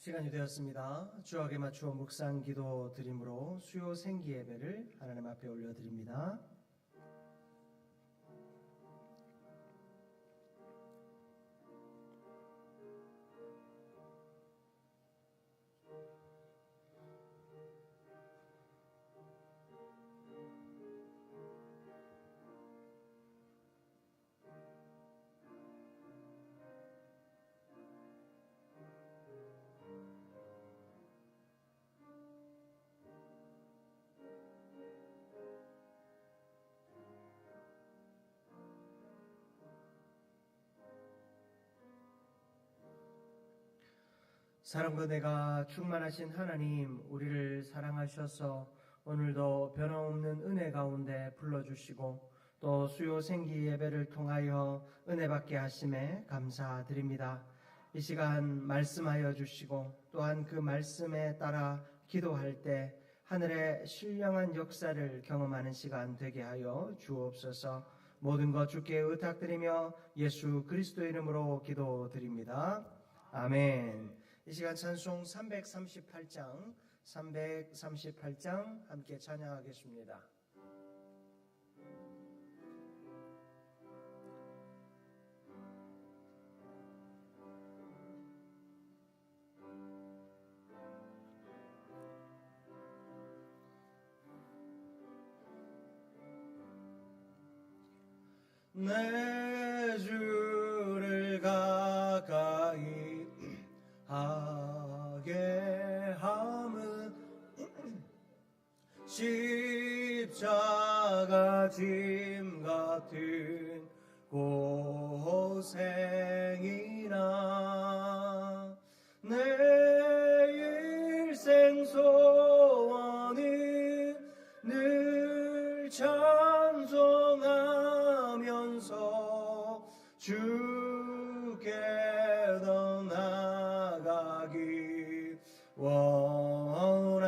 시간이 되었습니다. 주악에 맞추어 묵상 기도 드림으로 수요 생기 예배를 하나님 앞에 올려드립니다. 사랑과 내가 충만하신 하나님, 우리를 사랑하셔서 오늘도 변함없는 은혜 가운데 불러주시고 또 수요 생기 예배를 통하여 은혜 받게 하심에 감사드립니다. 이 시간 말씀하여 주시고 또한 그 말씀에 따라 기도할 때 하늘의 신령한 역사를 경험하는 시간 되게 하여 주옵소서. 모든 것 주께 의탁드리며 예수 그리스도의 이름으로 기도드립니다. 아멘. 이 시간 찬송 338장 함께 찬양하겠습니다. 내 주를 가까이 하게 함은 십자가 짐 같은 고생이나 내 일생 소원은 늘 찬송하면서 주께 더 나아가기 원합니다.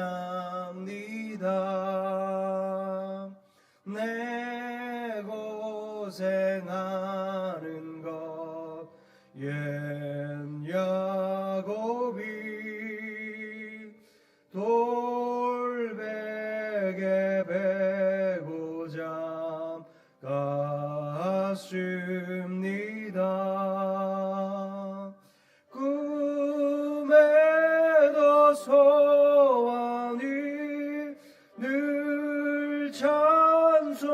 내 고생하는 것 옛 야곱이 돌베개 베고자 갔습니다. 꿈에도 소원이 늘 찬송하면서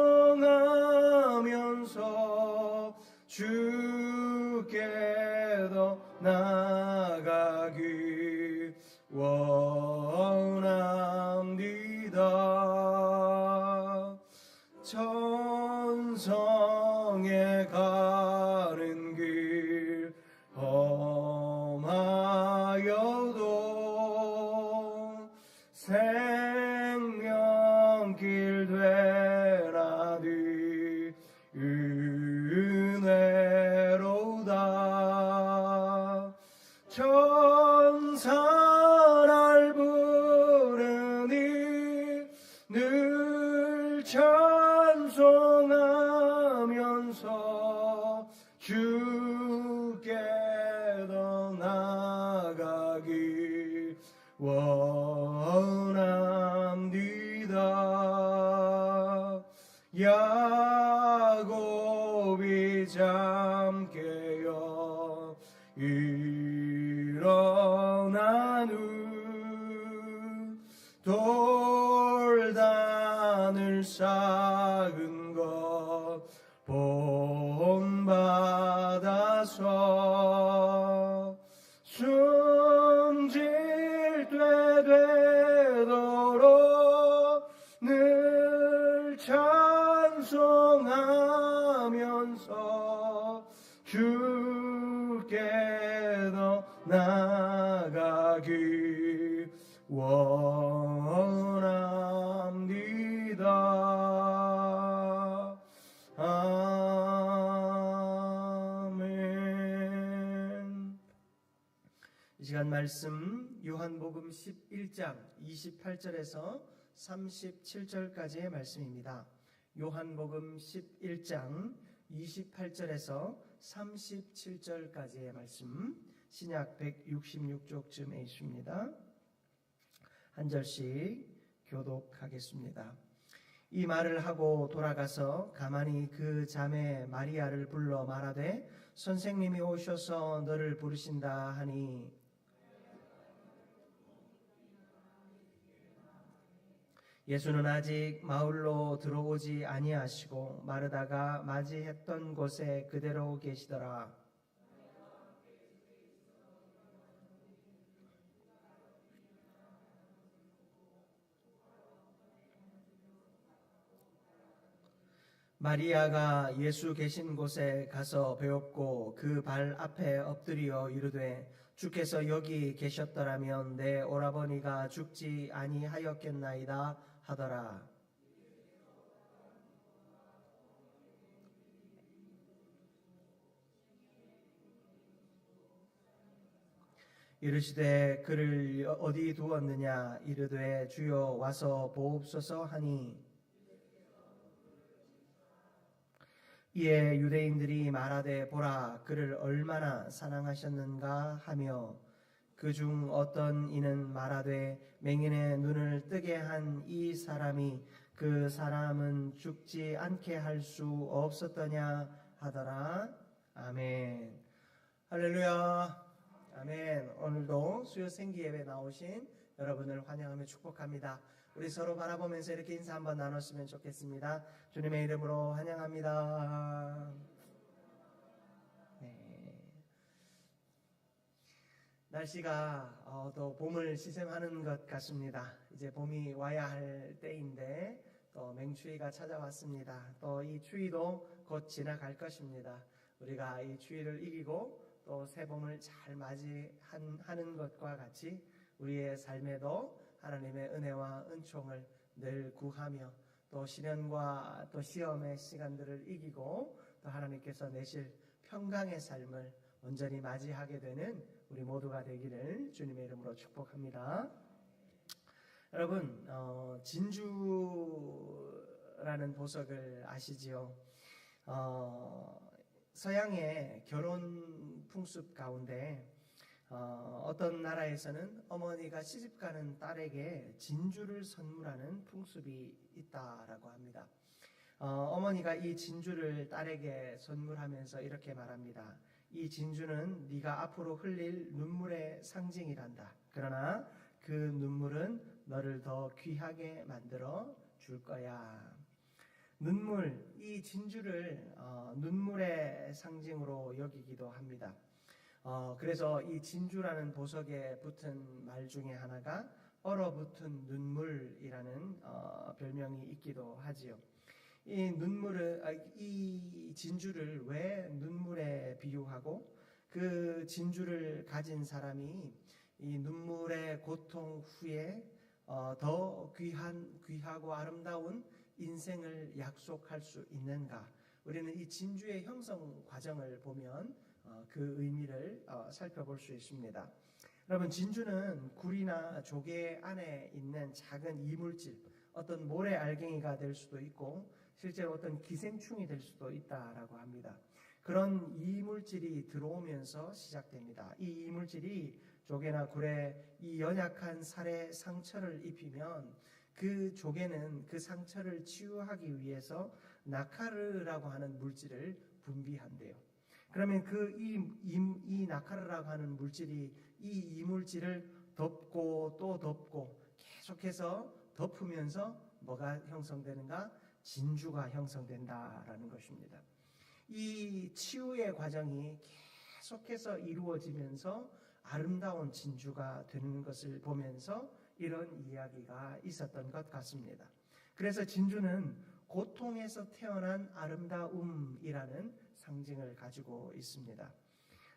주께 더 나아가기 원합니다. 천성에 가는 길 험하여도 생명길 되라니 은혜로다. 천사를 부르니 늘 찬송하면서 주께 더 나아가기 원합니다. 야곱이 잠 깨어 일어난 후 돌단을 쌓은 것 본받아서 숨질 때 되도록 늘 찬송하면서 주께 더 나아가기 원합니다. 아멘. 이 시간 말씀 요한복음 11장 28절에서 37절까지의 말씀입니다. 요한복음 11장 28절에서 37절까지의 말씀 신약 166쪽쯤에 있습니다. 한 절씩 교독하겠습니다. 이 말을 하고 돌아가서 가만히 그 자매 마리아를 불러 말하되 선생님이 오셔서 너를 부르신다 하니 예수는 아직 마을로 들어오지 아니하시고 마르다가 맞이했던 곳에 그대로 계시더라. 마리아가 예수 계신 곳에 가서 배웠고 그 발 앞에 엎드려 이르되 주께서 여기 계셨더라면 내 오라버니가 죽지 아니하였겠나이다 하더라. 이르시되 그를 어디 두었느냐 이르되 주여 와서 보옵소서 하니 이에 유대인들이 말하되 보라 그를 얼마나 사랑하셨는가 하며 그중 어떤 이는 말하되 맹인의 눈을 뜨게 한 이 사람이 그 사람은 죽지 않게 할 수 없었더냐 하더라. 아멘. 할렐루야. 아멘. 오늘도 수요 생기 예배 나오신 여러분을 환영하며 축복합니다. 우리 서로 바라보면서 이렇게 인사 한번 나눴으면 좋겠습니다. 주님의 이름으로 환영합니다. 네. 날씨가 또 봄을 시샘하는 것 같습니다. 이제 봄이 와야 할 때인데 또 맹추위가 찾아왔습니다. 또 이 추위도 곧 지나갈 것입니다. 우리가 이 추위를 이기고 또 새봄을 잘 맞이하는 것과 같이 우리의 삶에도 하나님의 은혜와 은총을 늘 구하며 또 시련과 또 시험의 시간들을 이기고 또 하나님께서 내실 평강의 삶을 온전히 맞이하게 되는 우리 모두가 되기를 주님의 이름으로 축복합니다. 여러분 진주라는 보석을 아시지요? 서양의 결혼 풍습 가운데 어떤 나라에서는 어머니가 시집가는 딸에게 진주를 선물하는 풍습이 있다라고 합니다. 어머니가 이 진주를 딸에게 선물하면서 이렇게 말합니다. 이 진주는 네가 앞으로 흘릴 눈물의 상징이란다. 그러나 그 눈물은 너를 더 귀하게 만들어 줄 거야. 눈물, 이 진주를 눈물의 상징으로 여기기도 합니다. 그래서 이 진주라는 보석에 붙은 말 중에 하나가 얼어붙은 눈물이라는 별명이 있기도 하지요. 이 진주를 왜 눈물에 비유하고 그 진주를 가진 사람이 이 눈물의 고통 후에 더 귀하고 아름다운 인생을 약속할 수 있는가? 우리는 이 진주의 형성 과정을 보면 그 의미를 살펴볼 수 있습니다. 여러분, 진주는 굴이나 조개 안에 있는 작은 이물질, 어떤 모래 알갱이가 될 수도 있고 실제로 어떤 기생충이 될 수도 있다라고 합니다. 그런 이물질이 들어오면서 시작됩니다. 이 이물질이 조개나 굴에 이 연약한 살에 상처를 입히면 그 조개는 그 상처를 치유하기 위해서 나카르라고 하는 물질을 분비한대요. 그러면 이 나카르라고 하는 물질이 이 이물질을 덮고 또 덮고 계속해서 덮으면서 뭐가 형성되는가? 진주가 형성된다라는 것입니다. 이 치유의 과정이 계속해서 이루어지면서 아름다운 진주가 되는 것을 보면서 이런 이야기가 있었던 것 같습니다. 그래서 진주는 고통에서 태어난 아름다움이라는 상징을 가지고 있습니다.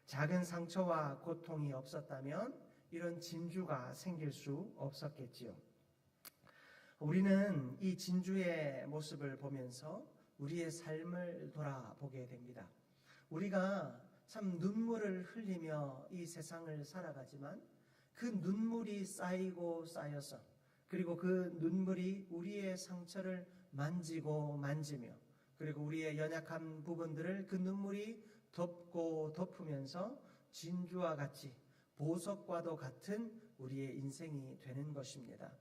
작은 상처와 고통이 없었다면 이런 진주가 생길 수 없었겠지요. 우리는 이 진주의 모습을 보면서 우리의 삶을 돌아보게 됩니다. 우리가 참 눈물을 흘리며 이 세상을 살아가지만 그 눈물이 쌓이고 쌓여서 그리고 그 눈물이 우리의 상처를 만지고 만지며 그리고 우리의 연약한 부분들을 그 눈물이 덮고 덮으면서 진주와 같이 보석과도 같은 우리의 인생이 되는 것입니다.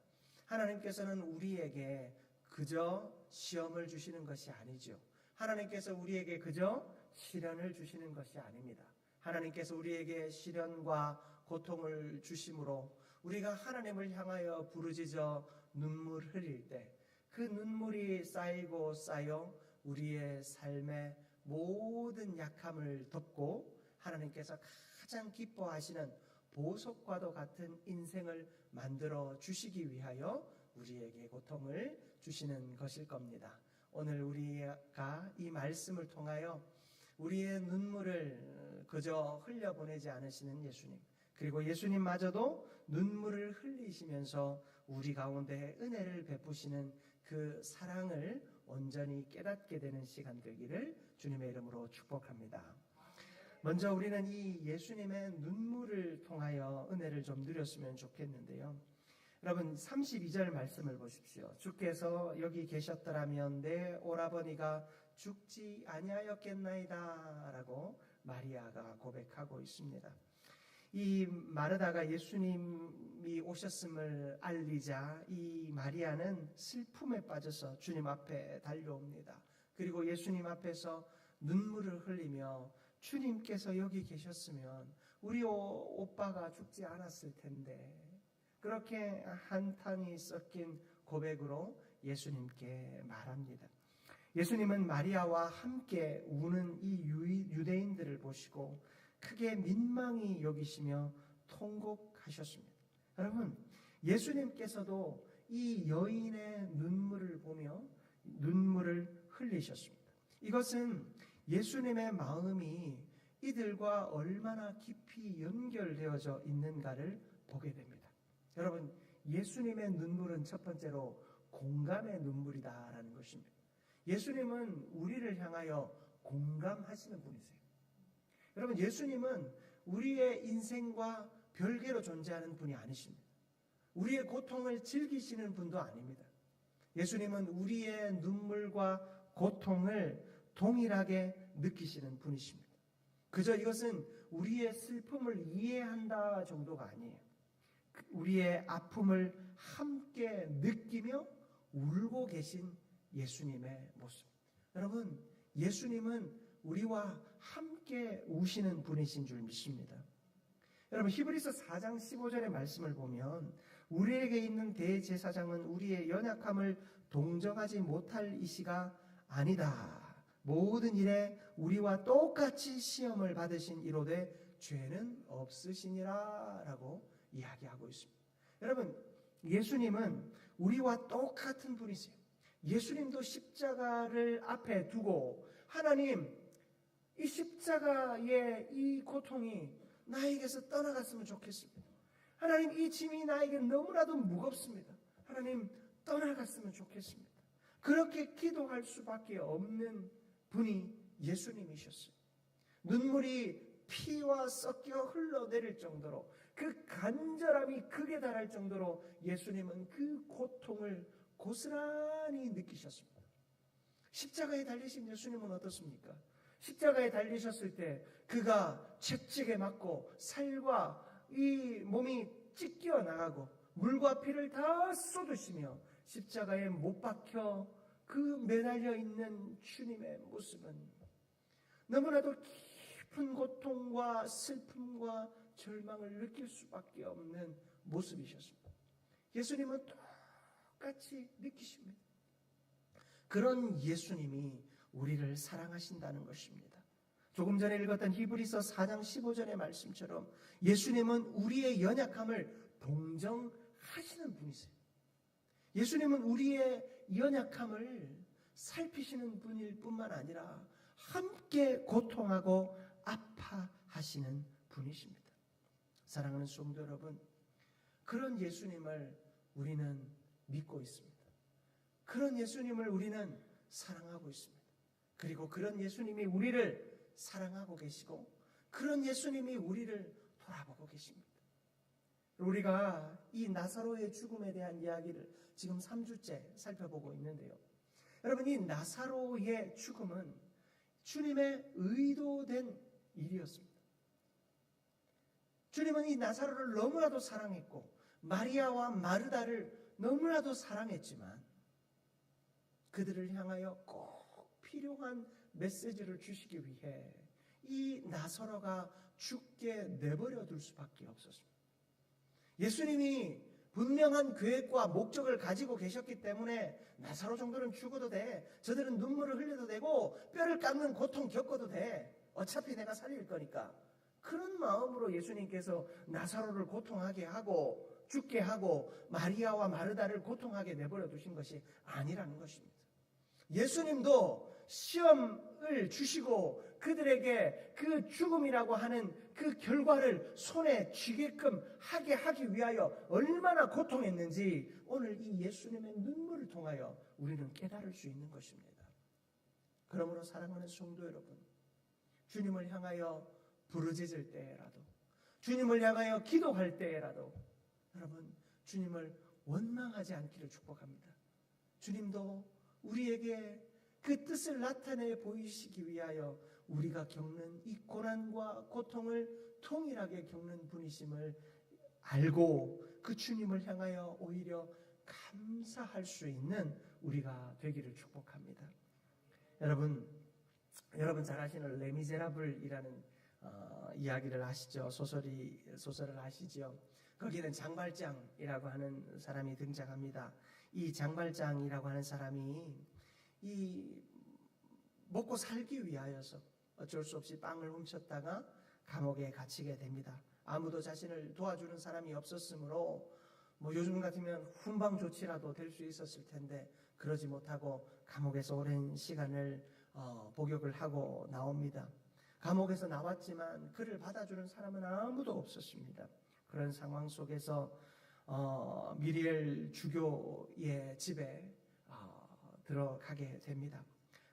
하나님께서는 우리에게 그저 시험을 주시는 것이 아니죠. 하나님께서 우리에게 그저 시련을 주시는 것이 아닙니다. 하나님께서 우리에게 시련과 고통을 주심으로 우리가 하나님을 향하여 부르짖어 눈물 흘릴 때 그 눈물이 쌓이고 쌓여 우리의 삶의 모든 약함을 덮고 하나님께서 가장 기뻐하시는 보석과도 같은 인생을 만들어 주시기 위하여 우리에게 고통을 주시는 것일 겁니다. 오늘 우리가 이 말씀을 통하여 우리의 눈물을 그저 흘려보내지 않으시는 예수님, 그리고 예수님마저도 눈물을 흘리시면서 우리 가운데 은혜를 베푸시는 그 사랑을 온전히 깨닫게 되는 시간 되기를 주님의 이름으로 축복합니다. 먼저 우리는 이 예수님의 눈물을 통하여 은혜를 좀 누렸으면 좋겠는데요. 여러분 32절 말씀을 보십시오. 주께서 여기 계셨더라면 내 오라버니가 죽지 아니하였겠나이다 라고 마리아가 고백하고 있습니다. 이 마르다가 예수님이 오셨음을 알리자 이 마리아는 슬픔에 빠져서 주님 앞에 달려옵니다. 그리고 예수님 앞에서 눈물을 흘리며 주님께서 여기 계셨으면 우리 오빠가 죽지 않았을 텐데, 그렇게 한탄이 섞인 고백으로 예수님께 말합니다. 예수님은 마리아와 함께 우는 이 유대인들을 보시고 크게 민망히 여기시며 통곡하셨습니다. 여러분, 예수님께서도 이 여인의 눈물을 보며 눈물을 흘리셨습니다. 이것은 예수님의 마음이 이들과 얼마나 깊이 연결되어져 있는가를 보게 됩니다. 여러분, 예수님의 눈물은 첫 번째로 공감의 눈물이다라는 것입니다. 예수님은 우리를 향하여 공감하시는 분이세요. 여러분, 예수님은 우리의 인생과 별개로 존재하는 분이 아니십니다. 우리의 고통을 즐기시는 분도 아닙니다. 예수님은 우리의 눈물과 고통을 동일하게 느끼시는 분이십니다. 그저 이것은 우리의 슬픔을 이해한다 정도가 아니에요. 우리의 아픔을 함께 느끼며 울고 계신 예수님의 모습. 여러분, 예수님은 우리와 함께 우시는 분이신 줄 믿습니다. 여러분, 히브리서 4장 15절의 말씀을 보면 우리에게 있는 대제사장은 우리의 연약함을 동정하지 못할 이시가 아니다. 모든 일에 우리와 똑같이 시험을 받으신 이로되 죄는 없으시니라 라고 이야기하고 있습니다. 여러분, 예수님은 우리와 똑같은 분이세요. 예수님도 십자가를 앞에 두고 하나님, 이 십자가의 이 고통이 나에게서 떠나갔으면 좋겠습니다. 하나님, 이 짐이 나에게 너무나도 무겁습니다. 하나님, 떠나갔으면 좋겠습니다. 그렇게 기도할 수밖에 없는 분이 예수님이셨어요. 눈물이 피와 섞여 흘러내릴 정도로, 그 간절함이 극에 달할 정도로 예수님은 그 고통을 고스란히 느끼셨습니다. 십자가에 달리신 예수님은 어떻습니까? 십자가에 달리셨을 때 그가 채찍에 맞고 살과 이 몸이 찢겨 나가고 물과 피를 다 쏟으시며 십자가에 못 박혀 그 매달려 있는 주님의 모습은 너무나도 깊은 고통과 슬픔과 절망을 느낄 수밖에 없는 모습이셨습니다. 예수님은 똑같이 느끼십니다. 그런 예수님이 우리를 사랑하신다는 것입니다. 조금 전에 읽었던 히브리서 4장 15절의 말씀처럼 예수님은 우리의 연약함을 동정하시는 분이세요. 예수님은 우리의 연약함을 살피시는 분일 뿐만 아니라 함께 고통하고 아파하시는 분이십니다. 사랑하는 성도 여러분, 그런 예수님을 우리는 믿고 있습니다. 그런 예수님을 우리는 사랑하고 있습니다. 그리고 그런 예수님이 우리를 사랑하고 계시고 그런 예수님이 우리를 돌아보고 계십니다. 우리가 이 나사로의 죽음에 대한 이야기를 지금 3주째 살펴보고 있는데요. 여러분, 이 나사로의 죽음은 주님의 의도된 일이었습니다. 주님은 이 나사로를 너무나도 사랑했고 마리아와 마르다를 너무나도 사랑했지만 그들을 향하여 꼭 필요한 메시지를 주시기 위해 이 나사로가 죽게 내버려 둘 수밖에 없었습니다. 예수님이 분명한 계획과 목적을 가지고 계셨기 때문에 나사로 정도는 죽어도 돼. 저들은 눈물을 흘려도 되고 뼈를 깎는 고통 겪어도 돼. 어차피 내가 살릴 거니까. 그런 마음으로 예수님께서 나사로를 고통하게 하고 죽게 하고 마리아와 마르다를 고통하게 내버려 두신 것이 아니라는 것입니다. 예수님도 시험을 주시고 그들에게 그 죽음이라고 하는 그 결과를 손에 쥐게끔 하게 하기 위하여 얼마나 고통했는지 오늘 이 예수님의 눈물을 통하여 우리는 깨달을 수 있는 것입니다. 그러므로 사랑하는 성도 여러분, 주님을 향하여 부르짖을 때라도, 주님을 향하여 기도할 때라도 여러분, 주님을 원망하지 않기를 축복합니다. 주님도 우리에게 그 뜻을 나타내 보이시기 위하여 우리가 겪는 이 고난과 고통을 동일하게 겪는 분이심을 알고 그 주님을 향하여 오히려 감사할 수 있는 우리가 되기를 축복합니다. 여러분 잘 아시는 레미제라블이라는 이야기를 아시죠? 소설을 아시죠? 거기는 장발장이라고 하는 사람이 등장합니다. 이 장발장이라고 하는 사람이 이 먹고 살기 위하여서 어쩔 수 없이 빵을 훔쳤다가 감옥에 갇히게 됩니다. 아무도 자신을 도와주는 사람이 없었으므로 요즘 같으면 훈방 조치라도 될 수 있었을 텐데 그러지 못하고 감옥에서 오랜 시간을 복역을 하고 나옵니다. 감옥에서 나왔지만 그를 받아주는 사람은 아무도 없었습니다. 그런 상황 속에서 미리엘 주교의 집에 들어가게 됩니다.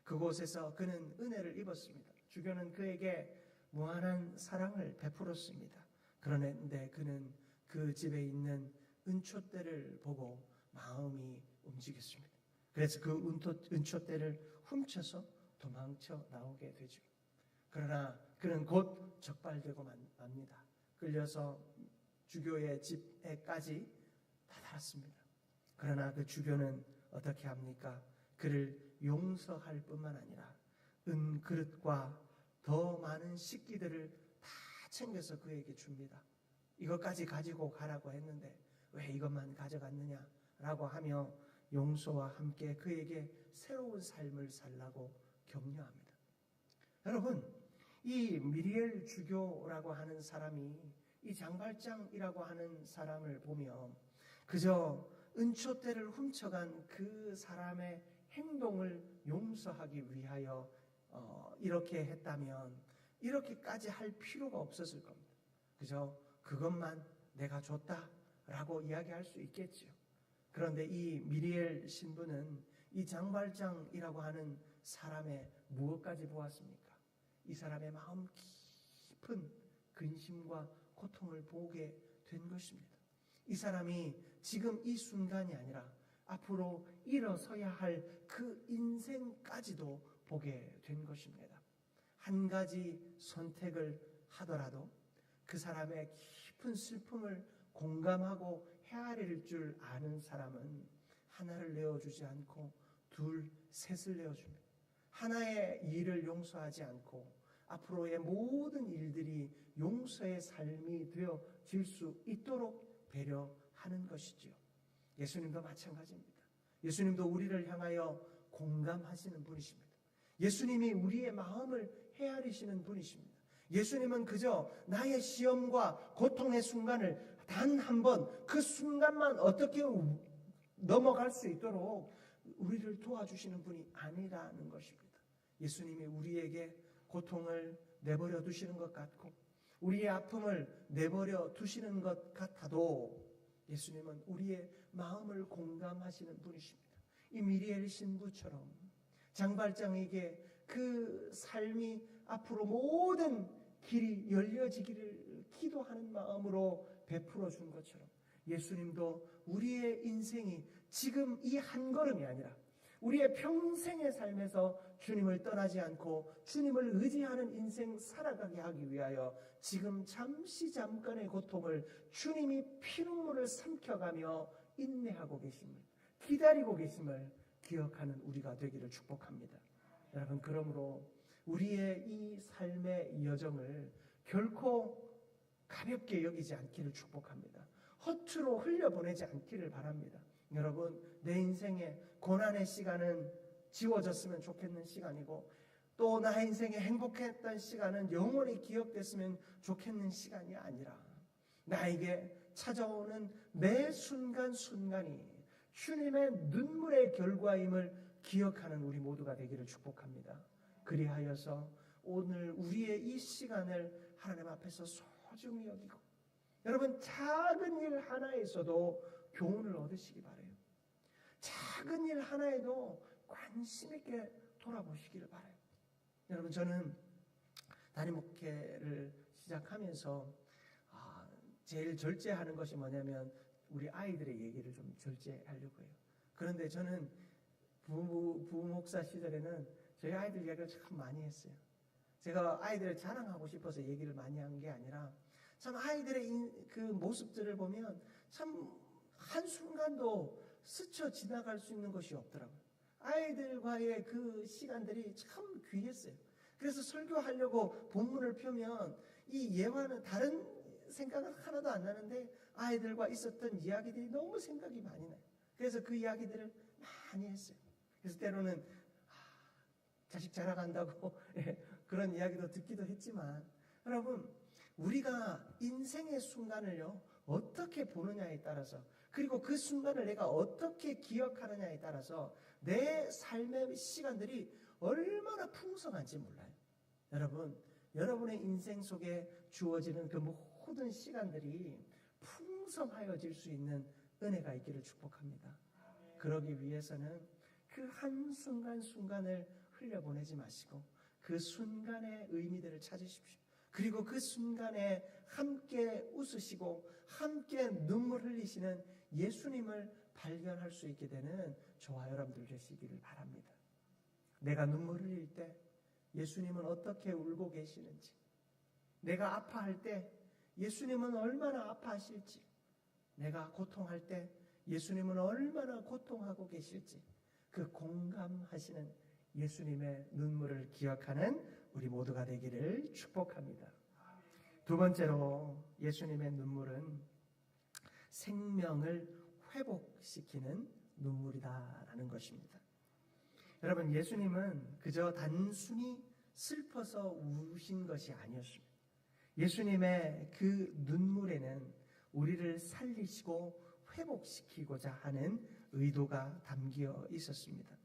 그곳에서 그는 은혜를 입었습니다. 주교는 그에게 무한한 사랑을 베풀었습니다. 그런데 그는 그 집에 있는 은촛대를 보고 마음이 움직였습니다. 그래서 그 은촛대를 훔쳐서 도망쳐 나오게 되죠. 그러나 그는 곧 적발되고 맙니다. 끌려서 주교의 집에까지 다다랐습니다. 그러나 그 주교는 어떻게 합니까? 그를 용서할 뿐만 아니라 은그릇과 더 많은 식기들을 다 챙겨서 그에게 줍니다. 이것까지 가지고 가라고 했는데 왜 이것만 가져갔느냐라고 하며 용서와 함께 그에게 새로운 삶을 살라고 격려합니다. 여러분, 이 미리엘 주교라고 하는 사람이 이 장발장이라고 하는 사람을 보면 그저 은촛대를 훔쳐간 그 사람의 행동을 용서하기 위하여 이렇게 했다면 이렇게까지 할 필요가 없었을 겁니다. 그저 그것만 내가 줬다라고 이야기할 수 있겠죠. 그런데 이 미리엘 신부는 이 장발장이라고 하는 사람의 무엇까지 보았습니까? 이 사람의 마음 깊은 근심과 고통을 보게 된 것입니다. 이 사람이 지금 이 순간이 아니라 앞으로 일어서야 할 그 인생까지도 보게 된 것입니다. 한 가지 선택을 하더라도 그 사람의 깊은 슬픔을 공감하고 헤아릴 줄 아는 사람은 하나를 내어주지 않고 둘, 셋을 내어줍니다. 하나의 일을 용서하지 않고 앞으로의 모든 일들이 용서의 삶이 되어질 수 있도록 배려하는 것이지요. 예수님도 마찬가지입니다. 예수님도 우리를 향하여 공감하시는 분이십니다. 예수님이 우리의 마음을 헤아리시는 분이십니다. 예수님은 그저 나의 시험과 고통의 순간을 단 한 번 그 순간만 어떻게 넘어갈 수 있도록 우리를 도와주시는 분이 아니라는 것입니다. 예수님이 우리에게 고통을 내버려 두시는 것 같고 우리의 아픔을 내버려 두시는 것 같아도 예수님은 우리의 마음을 공감하시는 분이십니다. 이 미리엘 신부처럼 장발장에게 그 삶이 앞으로 모든 길이 열려지기를 기도하는 마음으로 베풀어 준 것처럼 예수님도 우리의 인생이 지금 이 한 걸음이 아니라 우리의 평생의 삶에서 주님을 떠나지 않고 주님을 의지하는 인생 살아가게 하기 위하여 지금 잠깐의 고통을 주님이 피눈물을 삼켜가며 인내하고 계심을, 기다리고 계심을 기억하는 우리가 되기를 축복합니다. 여러분, 그러므로 우리의 이 삶의 여정을 결코 가볍게 여기지 않기를 축복합니다. 허투루 흘려보내지 않기를 바랍니다. 여러분, 내 인생의 고난의 시간은 지워졌으면 좋겠는 시간이고, 또 나의 인생에 행복했던 시간은 영원히 기억됐으면 좋겠는 시간이 아니라, 나에게 찾아오는 매 순간순간이 주님의 눈물의 결과임을 기억하는 우리 모두가 되기를 축복합니다. 그리하여서 오늘 우리의 이 시간을 하나님 앞에서 소중히 여기고, 여러분, 작은 일 하나에서도 교훈을 얻으시기 바라요. 작은 일 하나에도 관심 있게 돌아보시기를 바라요. 여러분, 저는 담임 목회를 시작하면서 제일 절제하는 것이 뭐냐면 우리 아이들의 얘기를 좀 절제하려고 해요. 그런데 저는 부목사 시절에는 저희 아이들 이야기를 참 많이 했어요. 제가 아이들을 자랑하고 싶어서 얘기를 많이 한 게 아니라 참 아이들의 그 모습들을 보면 참 한순간도 스쳐 지나갈 수 있는 것이 없더라고요. 아이들과의 그 시간들이 참 귀했어요. 그래서 설교하려고 본문을 펴면 이 예화는 다른 생각은 하나도 안 나는데 아이들과 있었던 이야기들이 너무 생각이 많이 나요. 그래서 그 이야기들을 많이 했어요. 그래서 때로는 자식 자랑한다고 그런 이야기도 듣기도 했지만, 여러분, 우리가 인생의 순간을요 어떻게 보느냐에 따라서, 그리고 그 순간을 내가 어떻게 기억하느냐에 따라서 내 삶의 시간들이 얼마나 풍성한지 몰라요. 여러분, 여러분의 인생 속에 주어지는 그 모든 시간들이 풍성하여질 수 있는 은혜가 있기를 축복합니다. 그러기 위해서는 그 한순간순간을 흘려보내지 마시고 그 순간의 의미들을 찾으십시오. 그리고 그 순간에 함께 웃으시고 함께 눈물 흘리시는 예수님을 발견할 수 있게 되는 저와 여러분들 되시기를 바랍니다. 내가 눈물 흘릴 때 예수님은 어떻게 울고 계시는지, 내가 아파할 때 예수님은 얼마나 아파하실지, 내가 고통할 때 예수님은 얼마나 고통하고 계실지, 그 공감하시는 예수님의 눈물을 기억하는 우리 모두가 되기를 축복합니다. 두 번째로, 예수님의 눈물은 생명을 회복시키는 눈물이다라는 것입니다. 여러분, 예수님은 그저 단순히 슬퍼서 우신 것이 아니었습니다. 예수님의 그 눈물에는 우리를 살리시고 회복시키고자 하는 의도가 담겨 있었습니다.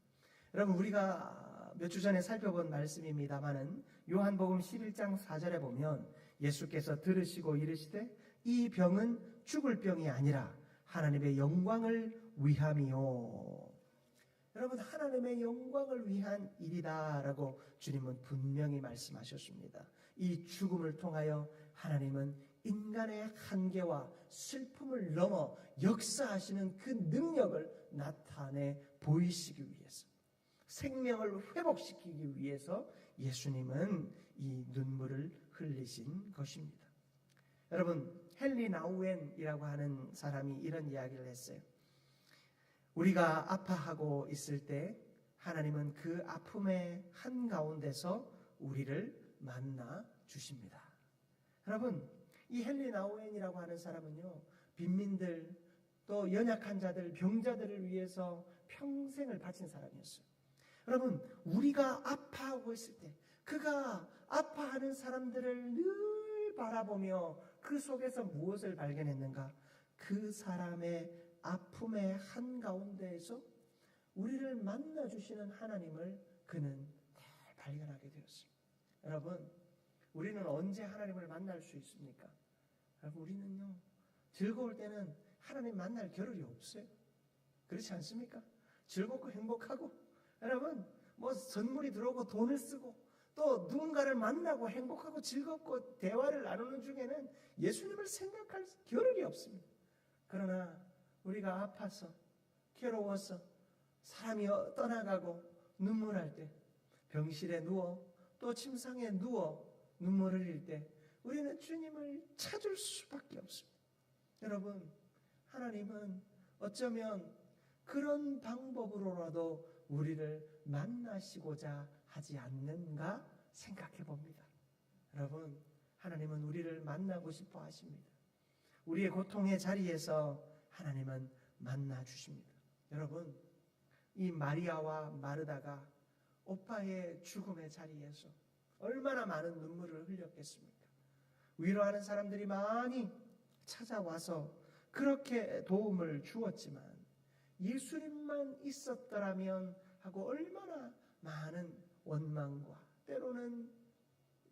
여러분, 우리가 몇 주 전에 살펴본 말씀입니다마는 요한복음 11장 4절에 보면 예수께서 들으시고 이르시되 이 병은 죽을 병이 아니라 하나님의 영광을 위함이요. 여러분, 하나님의 영광을 위한 일이다라고 주님은 분명히 말씀하셨습니다. 이 죽음을 통하여 하나님은 인간의 한계와 슬픔을 넘어 역사하시는 그 능력을 나타내 보이시기 위해서, 생명을 회복시키기 위해서 예수님은 이 눈물을 흘리신 것입니다. 여러분, 헨리 나우엔이라고 하는 사람이 이런 이야기를 했어요. 우리가 아파하고 있을 때 하나님은 그 아픔의 한가운데서 우리를 만나 주십니다. 여러분, 이 헨리 나우엔이라고 하는 사람은요, 빈민들, 또 연약한 자들, 병자들을 위해서 평생을 바친 사람이었어요. 여러분, 우리가 아파하고 있을 때 그가 아파하는 사람들을 늘 바라보며 그 속에서 무엇을 발견했는가? 그 사람의 아픔의 한가운데에서 우리를 만나주시는 하나님을 그는 잘 발견하게 되었습니다. 여러분, 우리는 언제 하나님을 만날 수 있습니까? 여러분, 우리는요, 즐거울 때는 하나님 만날 겨를이 없어요. 그렇지 않습니까? 즐겁고 행복하고, 여러분, 뭐 선물이 들어오고 돈을 쓰고 또 누군가를 만나고 행복하고 즐겁고 대화를 나누는 중에는 예수님을 생각할 겨를이 없습니다. 그러나 우리가 아파서, 괴로워서, 사람이 떠나가고 눈물할 때, 병실에 누워 또 침상에 누워 눈물을 흘릴 때 우리는 주님을 찾을 수밖에 없습니다. 여러분, 하나님은 어쩌면 그런 방법으로라도 우리를 만나시고자 하지 않는가 생각해 봅니다. 여러분, 하나님은 우리를 만나고 싶어 하십니다. 우리의 고통의 자리에서 하나님은 만나 주십니다. 여러분, 이 마리아와 마르다가 오빠의 죽음의 자리에서 얼마나 많은 눈물을 흘렸겠습니까? 위로하는 사람들이 많이 찾아와서 그렇게 도움을 주었지만 예수님만 있었더라면 하고 얼마나 많은 원망과 때로는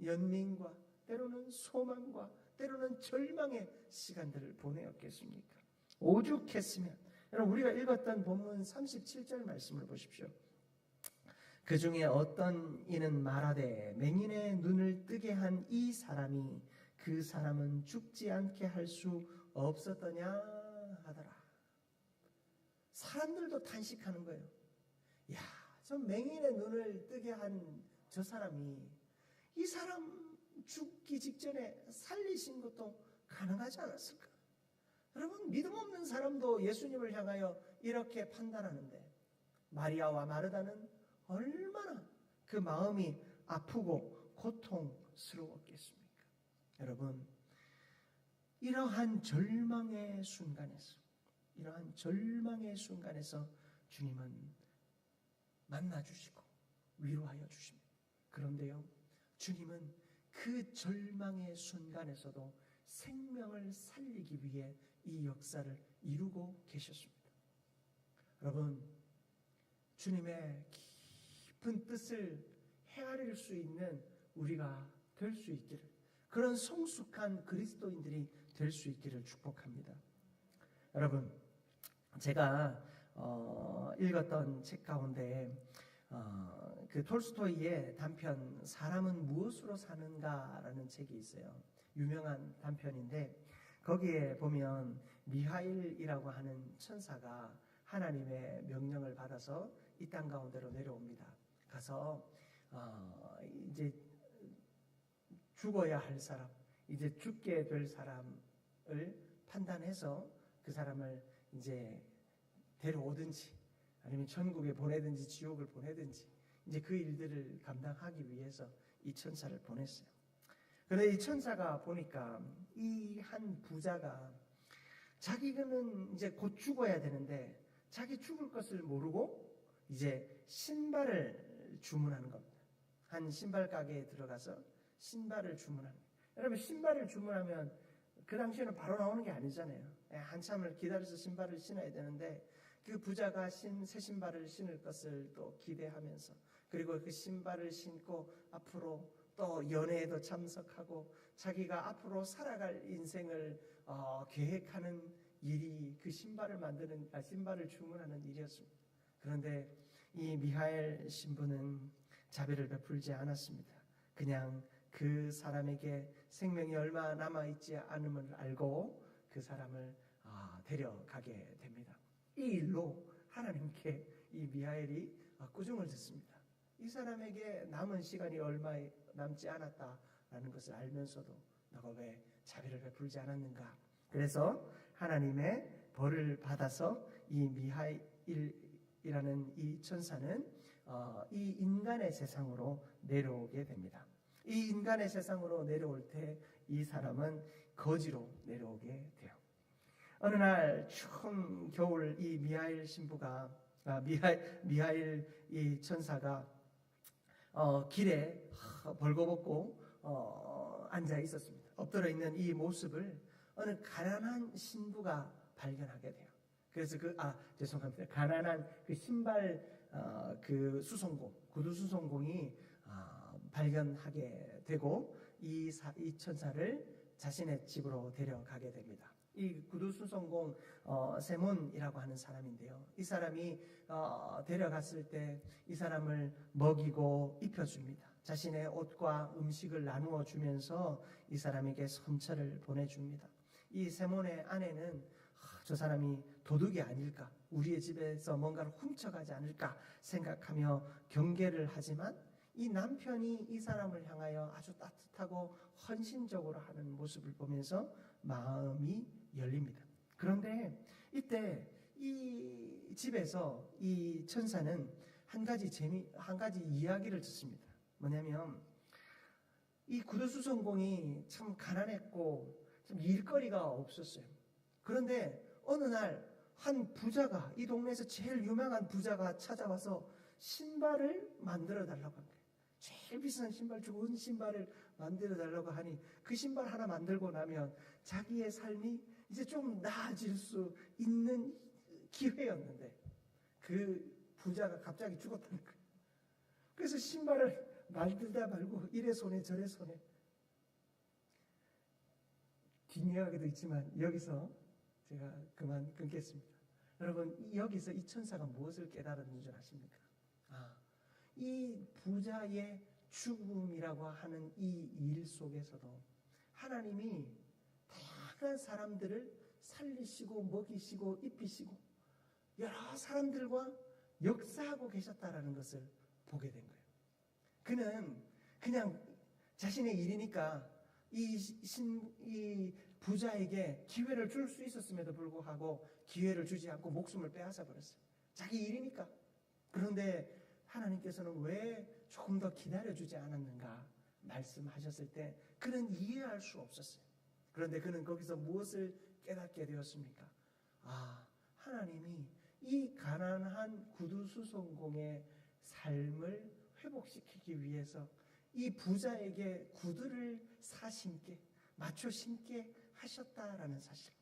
연민과 때로는 소망과 때로는 절망의 시간들을 보내었겠습니까? 오죽했으면. 여러분, 우리가 읽었던 본문 37절 말씀을 보십시오. 그 중에 어떤 이는 말하되 맹인의 눈을 뜨게 한 이 사람이 그 사람은 죽지 않게 할 수 없었더냐 하더라. 사람들도 탄식하는 거예요. 야, 저 맹인의 눈을 뜨게 한 저 사람이 이 사람 죽기 직전에 살리신 것도 가능하지 않았을까? 여러분, 믿음 없는 사람도 예수님을 향하여 이렇게 판단하는데 마리아와 마르다는 얼마나 그 마음이 아프고 고통스러웠겠습니까? 여러분, 이러한 절망의 순간에서 주님은 만나주시고 위로하여 주십니다. 그런데요, 주님은 그 절망의 순간에서도 생명을 살리기 위해 이 역사를 이루고 계셨습니다. 여러분, 주님의 깊은 뜻을 헤아릴 수 있는 우리가 될 수 있기를, 그런 성숙한 그리스도인들이 될 수 있기를 축복합니다. 여러분, 제가 읽었던 책 가운데 그 톨스토이의 단편 사람은 무엇으로 사는가라는 책이 있어요. 유명한 단편인데 거기에 보면 미하일이라고 하는 천사가 하나님의 명령을 받아서 이 땅 가운데로 내려옵니다. 가서 이제 죽어야 할 사람, 이제 죽게 될 사람을 판단해서 그 사람을 이제 데려오든지 아니면 천국에 보내든지 지옥을 보내든지 이제 그 일들을 감당하기 위해서 이 천사를 보냈어요. 그런데 이 천사가 보니까 이 한 부자가 자기는 이제 곧 죽어야 되는데 자기 죽을 것을 모르고 이제 신발을 주문하는 겁니다. 한 신발 가게에 들어가서 신발을 주문하는 거예요. 여러분, 신발을 주문하면 그 당시에는 바로 나오는 게 아니잖아요. 한참을 기다려서 신발을 신어야 되는데 그 부자가 새 신발을 신을 것을 또 기대하면서, 그리고 그 신발을 신고 앞으로 또 연애에도 참석하고 자기가 앞으로 살아갈 인생을 계획하는 일이 그 신발을 주문하는 일이었습니다. 그런데 이 미하엘 신부는 자비를 베풀지 않았습니다. 그냥 그 사람에게 생명이 얼마 남아있지 않음을 알고 그 사람을 데려가게 됩니다. 이 일로 하나님께 이 미하엘이 꾸중을 듣습니다. 이 사람에게 남은 시간이 얼마 남지 않았다라는 것을 알면서도 너가 왜 자비를 베풀지 않았는가? 그래서 하나님의 벌을 받아서 이 미하일이라는 이 천사는 이 인간의 세상으로 내려오게 됩니다. 이 인간의 세상으로 내려올 때 이 사람은 거지로 내려오게 돼요. 어느 날 추운 겨울 이 미하일 신부가 미하일 이 천사가 길에 벌거벗고 앉아 있었습니다. 엎드려 있는 이 모습을 어느 가난한 신부가 발견하게 돼요. 그래서 가난한 그 신발 그 수송공, 구두 수송공이 발견하게 되고 이 천사를 자신의 집으로 데려가게 됩니다. 이 구두 수송공 세몬이라고 하는 사람인데요. 이 사람이 데려갔을 때 이 사람을 먹이고 입혀줍니다. 자신의 옷과 음식을 나누어 주면서 이 사람에게 선처를 보내줍니다. 이 세몬의 아내는 저 사람이 도둑이 아닐까, 우리의 집에서 뭔가를 훔쳐가지 않을까 생각하며 경계를 하지만 이 남편이 이 사람을 향하여 아주 따뜻하고 헌신적으로 하는 모습을 보면서 마음이 열립니다. 그런데 이때 이 집에서 이 천사는 한 가지 이야기를 듣습니다. 뭐냐면 이 구두수성공이 참 가난했고 참 일거리가 없었어요. 그런데 어느 날 한 부자가, 이 동네에서 제일 유명한 부자가 찾아와서 신발을 만들어 달라고 한 거예요. 제일 비싼 신발, 좋은 신발을 만들어 달라고 하니 그 신발 하나 만들고 나면 자기의 삶이 이제 좀 나아질 수 있는 기회였는데 그 부자가 갑자기 죽었다는 거예요. 그래서 신발을 만들다 말고 이래 손에 저래 손에, 뒷이야기도 있지만 여기서 제가 그만 끊겠습니다. 여러분, 여기서 이 천사가 무엇을 깨달았는 줄 아십니까? 이 부자의 죽음이라고 하는 이 일 속에서도 하나님이 다양한 사람들을 살리시고 먹이시고 입히시고 여러 사람들과 역사하고 계셨다라는 것을 보게 된 거예요. 그는 그냥 자신의 일이니까 이 부자에게 기회를 줄 수 있었음에도 불구하고 기회를 주지 않고 목숨을 빼앗아 버렸어요. 자기 일이니까. 그런데 하나님께서는 왜 조금 더 기다려주지 않았는가 말씀하셨을 때 그는 이해할 수 없었어요. 그런데 그는 거기서 무엇을 깨닫게 되었습니까? 하나님이 이 가난한 구두수송공의 삶을 회복시키기 위해서 이 부자에게 구두를 사 신게, 맞춰 신게 하셨다라는 사실.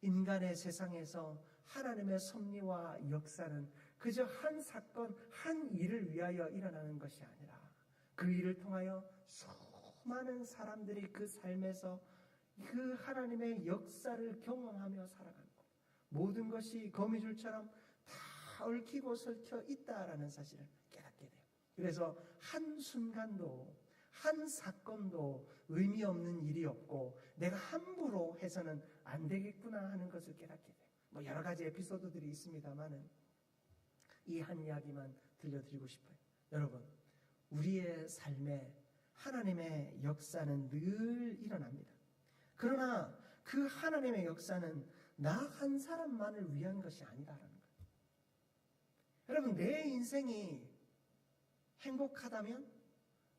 인간의 세상에서 하나님의 섭리와 역사는 그저 한 사건, 한 일을 위하여 일어나는 것이 아니라 그 일을 통하여 수많은 사람들이 그 삶에서 그 하나님의 역사를 경험하며 살아가는 것. 모든 것이 거미줄처럼 다 얽히고 설켜 있다라는 사실을 깨닫게 돼요. 그래서 한순간도 한 사건도 의미 없는 일이 없고 내가 함부로 해서는 안 되겠구나 하는 것을 깨닫게 돼요. 여러 가지 에피소드들이 있습니다만은 이 한 이야기만 들려드리고 싶어요. 여러분, 우리의 삶에 하나님의 역사는 늘 일어납니다. 그러나 그 하나님의 역사는 나 한 사람만을 위한 것이 아니다라는 거예요. 여러분, 내 인생이 행복하다면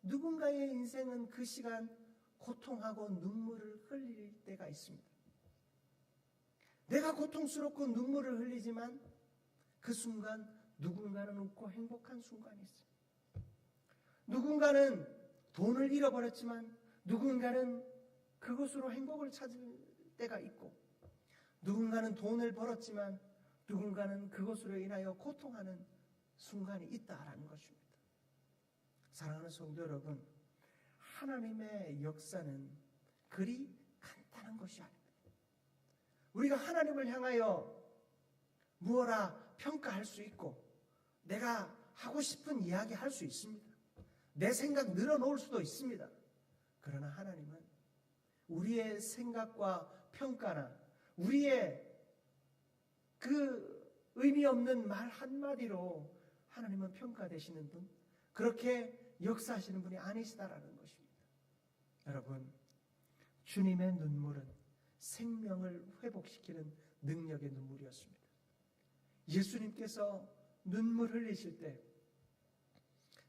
누군가의 인생은 그 시간 고통하고 눈물을 흘릴 때가 있습니다. 내가 고통스럽고 눈물을 흘리지만 그 순간 누군가는 웃고 행복한 순간이 있어요. 누군가는 돈을 잃어버렸지만 누군가는 그것으로 행복을 찾을 때가 있고, 누군가는 돈을 벌었지만 누군가는 그것으로 인하여 고통하는 순간이 있다라는 것입니다. 사랑하는 성도 여러분, 하나님의 역사는 그리 간단한 것이 아닙니다. 우리가 하나님을 향하여 무엇라 평가할 수 있고 내가 하고 싶은 이야기 할 수 있습니다. 내 생각 늘어놓을 수도 있습니다. 그러나 하나님은 우리의 생각과 평가나 우리의 그 의미 없는 말 한마디로 하나님은 평가되시는 분, 그렇게 역사하시는 분이 아니시다라는 것입니다. 여러분, 주님의 눈물은 생명을 회복시키는 능력의 눈물이었습니다. 예수님께서 눈물 흘리실 때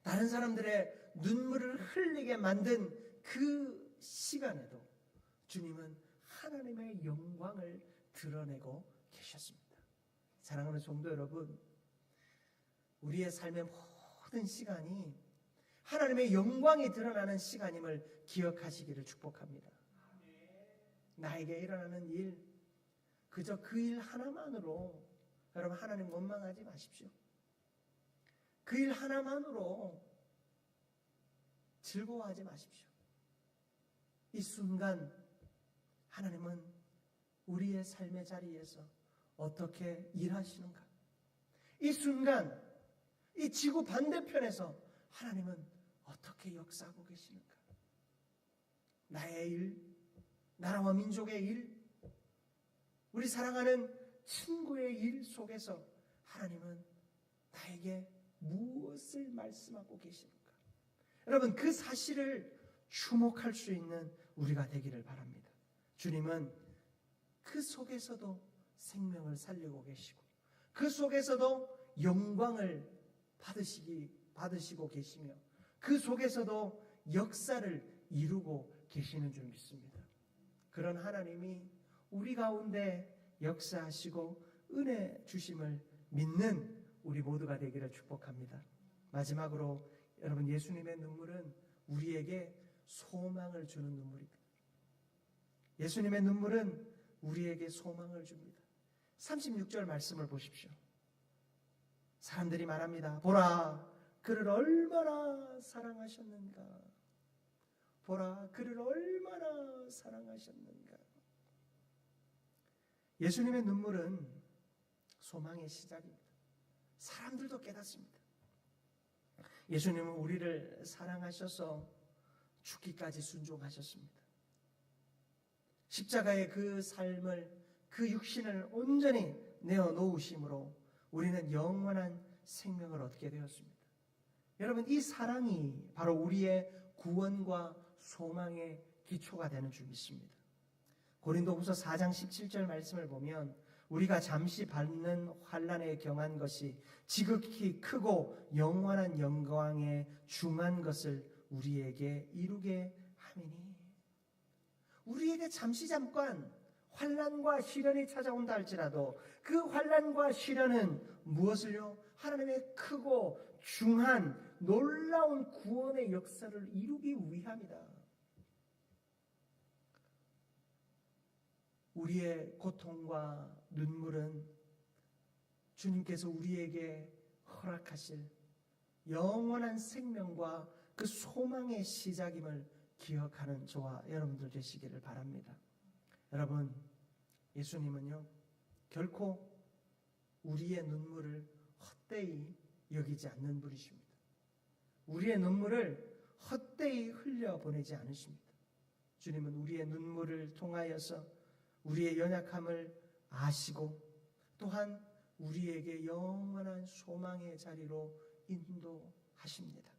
다른 사람들의 눈물을 흘리게 만든 그 시간에도 주님은 하나님의 영광을 드러내고 계셨습니다. 사랑하는 성도 여러분, 우리의 삶의 모든 시간이 하나님의 영광이 드러나는 시간임을 기억하시기를 축복합니다. 나에게 일어나는 일, 그저 그 일 하나만으로 여러분 하나님 원망하지 마십시오. 그 일 하나만으로 즐거워하지 마십시오. 이 순간 하나님은 우리의 삶의 자리에서 어떻게 일하시는가? 이 순간 이 지구 반대편에서 하나님은 어떻게 역사하고 계시는가? 나의 일, 나라와 민족의 일, 우리 사랑하는 친구의 일 속에서 하나님은 나에게 무엇을 말씀하고 계십니까? 여러분, 그 사실을 주목할 수 있는 우리가 되기를 바랍니다. 주님은 그 속에서도 생명을 살리고 계시고 그 속에서도 영광을 받으시고 계시며 그 속에서도 역사를 이루고 계시는 줄 믿습니다. 그런 하나님이 우리 가운데 역사하시고 은혜 주심을 믿는 우리 모두가 되기를 축복합니다. 마지막으로 여러분, 예수님의 눈물은 우리에게 소망을 주는 눈물입니다. 예수님의 눈물은 우리에게 소망을 줍니다. 36절 말씀을 보십시오. 사람들이 말합니다. 보라, 그를 얼마나 사랑하셨는가. 보라, 그를 얼마나 사랑하셨는가. 예수님의 눈물은 소망의 시작입니다. 사람들도 깨닫습니다. 예수님은 우리를 사랑하셔서 죽기까지 순종하셨습니다. 십자가의 그 삶을, 그 육신을 온전히 내어놓으심으로 우리는 영원한 생명을 얻게 되었습니다. 여러분, 이 사랑이 바로 우리의 구원과 소망의 기초가 되는 줄 믿습니다. 고린도후서 4장 17절 말씀을 보면 우리가 잠시 받는 환난에 경한 것이 지극히 크고 영원한 영광에 중한 것을 우리에게 이루게 함이니, 우리에게 잠깐 환난과 시련이 찾아온다 할지라도 그 환난과 시련은 무엇을요? 하나님의 크고 중한 놀라운 구원의 역사를 이루기 위함이다. 우리의 고통과 눈물은 주님께서 우리에게 허락하실 영원한 생명과 그 소망의 시작임을 기억하는 저와 여러분들 되시기를 바랍니다. 여러분, 예수님은요, 결코 우리의 눈물을 헛되이 여기지 않는 분이십니다. 우리의 눈물을 헛되이 흘려보내지 않으십니다. 주님은 우리의 눈물을 통하여서 우리의 연약함을 아시고 또한 우리에게 영원한 소망의 자리로 인도하십니다.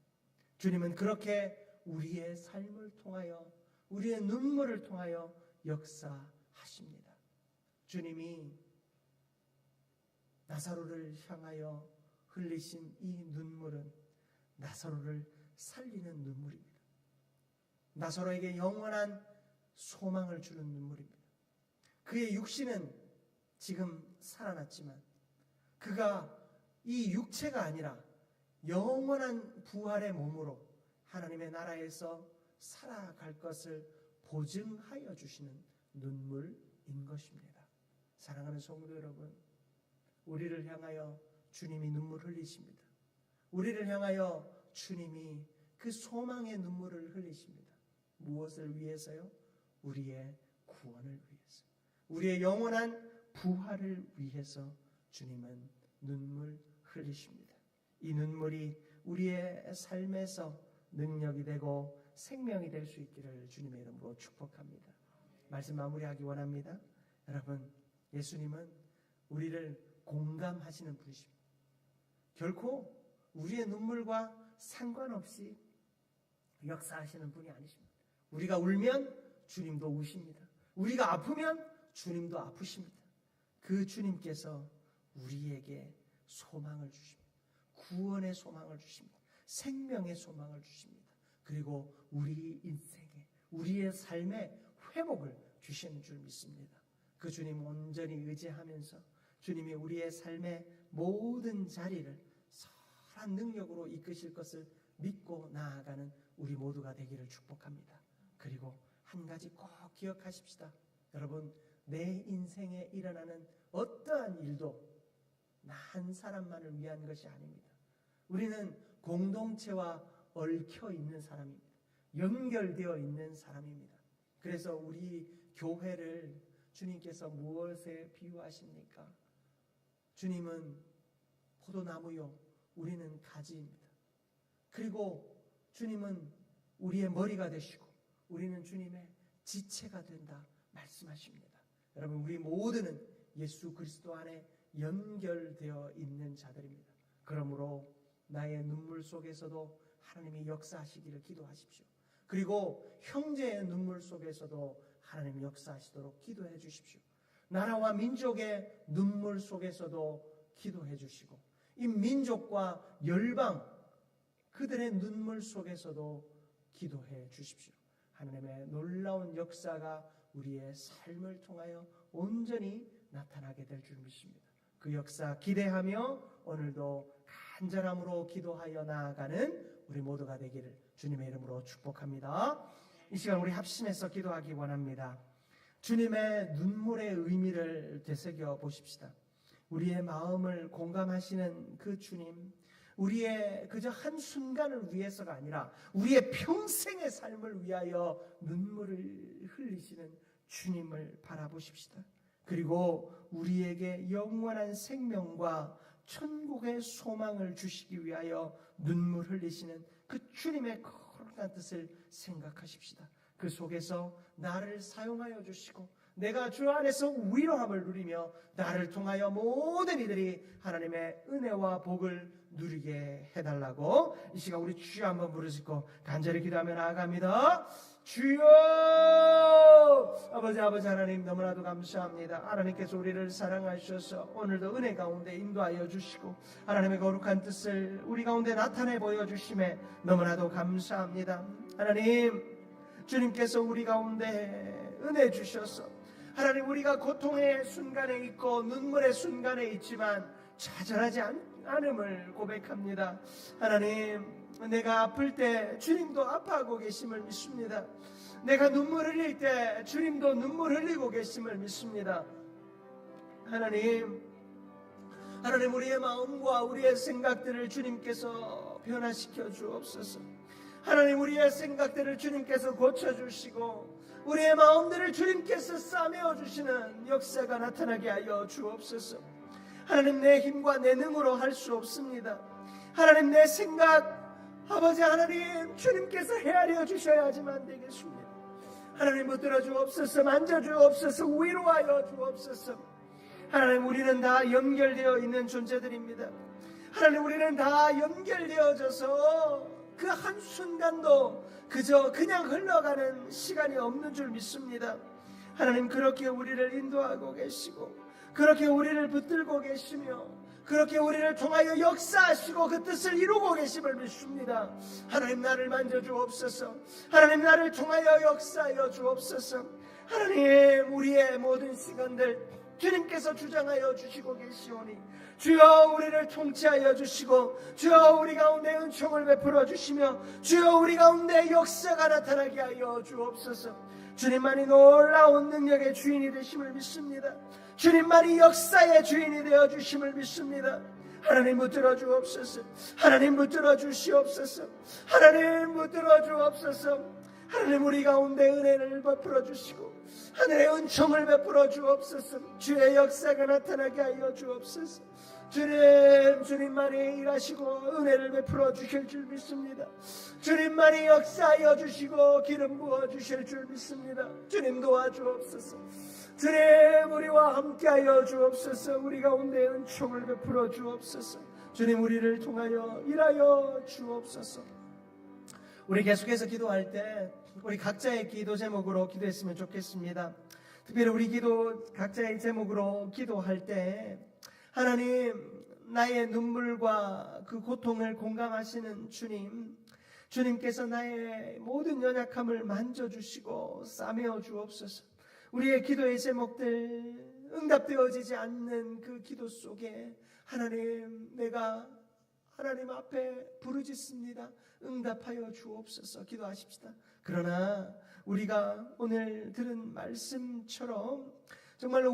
주님은 그렇게 우리의 삶을 통하여, 우리의 눈물을 통하여 역사하십니다. 주님이 나사로를 향하여 흘리신 이 눈물은 나사로를 살리는 눈물입니다. 나사로에게 영원한 소망을 주는 눈물입니다. 그의 육신은 지금 살아났지만 그가 이 육체가 아니라 영원한 부활의 몸으로 하나님의 나라에서 살아갈 것을 보증하여 주시는 눈물인 것입니다. 사랑하는 성도 여러분, 우리를 향하여 주님이 눈물 흘리십니다. 우리를 향하여 주님이 그 소망의 눈물을 흘리십니다. 무엇을 위해서요? 우리의 구원을 위해서, 우리의 영원한 부활을 위해서 주님은 눈물 흘리십니다. 이 눈물이 우리의 삶에서 능력이 되고 생명이 될 수 있기를 주님의 이름으로 축복합니다. 말씀 마무리하기 원합니다. 여러분, 예수님은 우리를 공감하시는 분이십니다. 결코 우리의 눈물과 상관없이 역사하시는 분이 아니십니다. 우리가 울면 주님도 우십니다. 우리가 아프면 주님도 아프십니다. 그 주님께서 우리에게 소망을 주십니다. 구원의 소망을 주십니다. 생명의 소망을 주십니다. 그리고 우리 인생에, 우리의 삶에 회복을 주시는 줄 믿습니다. 그 주님 온전히 의지하면서 주님이 우리의 삶의 모든 자리를 선한 능력으로 이끄실 것을 믿고 나아가는 우리 모두가 되기를 축복합니다. 그리고 한 가지 꼭 기억하십시다. 여러분, 내 인생에 일어나는 어떠한 일도 나 한 사람만을 위한 것이 아닙니다. 우리는 공동체와 얽혀 있는 사람입니다. 연결되어 있는 사람입니다. 그래서 우리 교회를 주님께서 무엇에 비유하십니까? 주님은 포도나무요, 우리는 가지입니다. 그리고 주님은 우리의 머리가 되시고 우리는 주님의 지체가 된다 말씀하십니다. 여러분, 우리 모두는 예수 그리스도 안에 연결되어 있는 자들입니다. 그러므로 나의 눈물 속에서도 하나님이 역사하시기를 기도하십시오. 그리고 형제의 눈물 속에서도 하나님이 역사하시도록 기도해 주십시오. 나라와 민족의 눈물 속에서도 기도해 주시고, 이 민족과 열방 그들의 눈물 속에서도 기도해 주십시오. 하나님의 놀라운 역사가 우리의 삶을 통하여 온전히 나타나게 될 줄 믿습니다. 그 역사 기대하며 오늘도 간절함으로 기도하여 나아가는 우리 모두가 되기를 주님의 이름으로 축복합니다. 이 시간 우리 합심해서 기도하기 원합니다. 주님의 눈물의 의미를 되새겨 보십시다. 우리의 마음을 공감하시는 그 주님, 우리의 그저 한순간을 위해서가 아니라 우리의 평생의 삶을 위하여 눈물을 흘리시는 주님을 바라보십시다. 그리고 우리에게 영원한 생명과 천국의 소망을 주시기 위하여 눈물 흘리시는 그 주님의 거룩한 뜻을 생각하십시다. 그 속에서 나를 사용하여 주시고 내가 주 안에서 위로함을 누리며 나를 통하여 모든 이들이 하나님의 은혜와 복을 누리게 해달라고 이 시간 우리 주여 한번 부르시고 간절히 기도하며 나아갑니다. 주여, 아버지 하나님, 너무나도 감사합니다. 하나님께서 우리를 사랑하셔서 오늘도 은혜 가운데 인도하여 주시고 하나님의 거룩한 뜻을 우리 가운데 나타내 보여주심에 너무나도 감사합니다. 하나님, 주님께서 우리 가운데 은혜 주셔서 하나님, 우리가 고통의 순간에 있고 눈물의 순간에 있지만 좌절하지 않음을 고백합니다. 하나님, 내가 아플 때 주님도 아파하고 계심을 믿습니다. 내가 눈물 흘릴 때 주님도 눈물 흘리고 계심을 믿습니다. 하나님, 우리의 마음과 우리의 생각들을 주님께서 변화시켜 주옵소서. 하나님, 우리의 생각들을 주님께서 고쳐주시고 우리의 마음들을 주님께서 싸매어 주시는 역사가 나타나게 하여 주옵소서. 하나님, 내 힘과 내 능으로 할 수 없습니다. 하나님, 내 생각 아버지 하나님, 주님께서 헤아려 주셔야지만 되겠습니다. 하나님, 붙들어 주옵소서. 만져 주옵소서. 위로하여 주옵소서. 하나님, 우리는 다 연결되어 있는 존재들입니다. 하나님, 우리는 다 연결되어져서 그 한순간도 그저 그냥 흘러가는 시간이 없는 줄 믿습니다. 하나님, 그렇게 우리를 인도하고 계시고 그렇게 우리를 붙들고 계시며 그렇게 우리를 통하여 역사하시고 그 뜻을 이루고 계심을 믿습니다. 하나님, 나를 만져 주옵소서. 하나님, 나를 통하여 역사하여 주옵소서. 하나님, 우리의 모든 시간들 주님께서 주장하여 주시고 계시오니 주여, 우리를 통치하여 주시고 주여, 우리 가운데 은총을 베풀어 주시며 주여, 우리 가운데 역사가 나타나게 하여 주옵소서. 주님만이 놀라운 능력의 주인이 되심을 믿습니다. 주님만이 역사의 주인이 되어 주심을 믿습니다. 하나님, 붙들어 주옵소서. 하나님, 붙들어 주시옵소서. 하나님, 붙들어 주옵소서. 하나님, 우리 가운데 은혜를 베풀어 주시고 하늘의 은총을 베풀어 주옵소서. 주의 역사가 나타나게 하여 주옵소서. 주님만이 일하시고 은혜를 베풀어 주실 줄 믿습니다. 주님만이 역사하여 주시고 기름 부어 주실 줄 믿습니다. 주님, 도와주옵소서. 주님, 우리와 함께하여 주옵소서. 우리 가운데 은총을 베풀어 주옵소서. 주님, 우리를 통하여 일하여 주옵소서. 우리 계속해서 기도할 때 우리 각자의 기도 제목으로 기도했으면 좋겠습니다. 특별히 우리 각자의 제목으로 기도할 때 하나님, 나의 눈물과 그 고통을 공감하시는 주님께서 나의 모든 연약함을 만져주시고 싸매어 주옵소서. 우리의 기도의 제목들 응답되어지지 않는 그 기도 속에 하나님, 내가 하나님 앞에 부르짖습니다. 응답하여 주옵소서. 기도하십시다. 그러나 우리가 오늘 들은 말씀처럼 정말로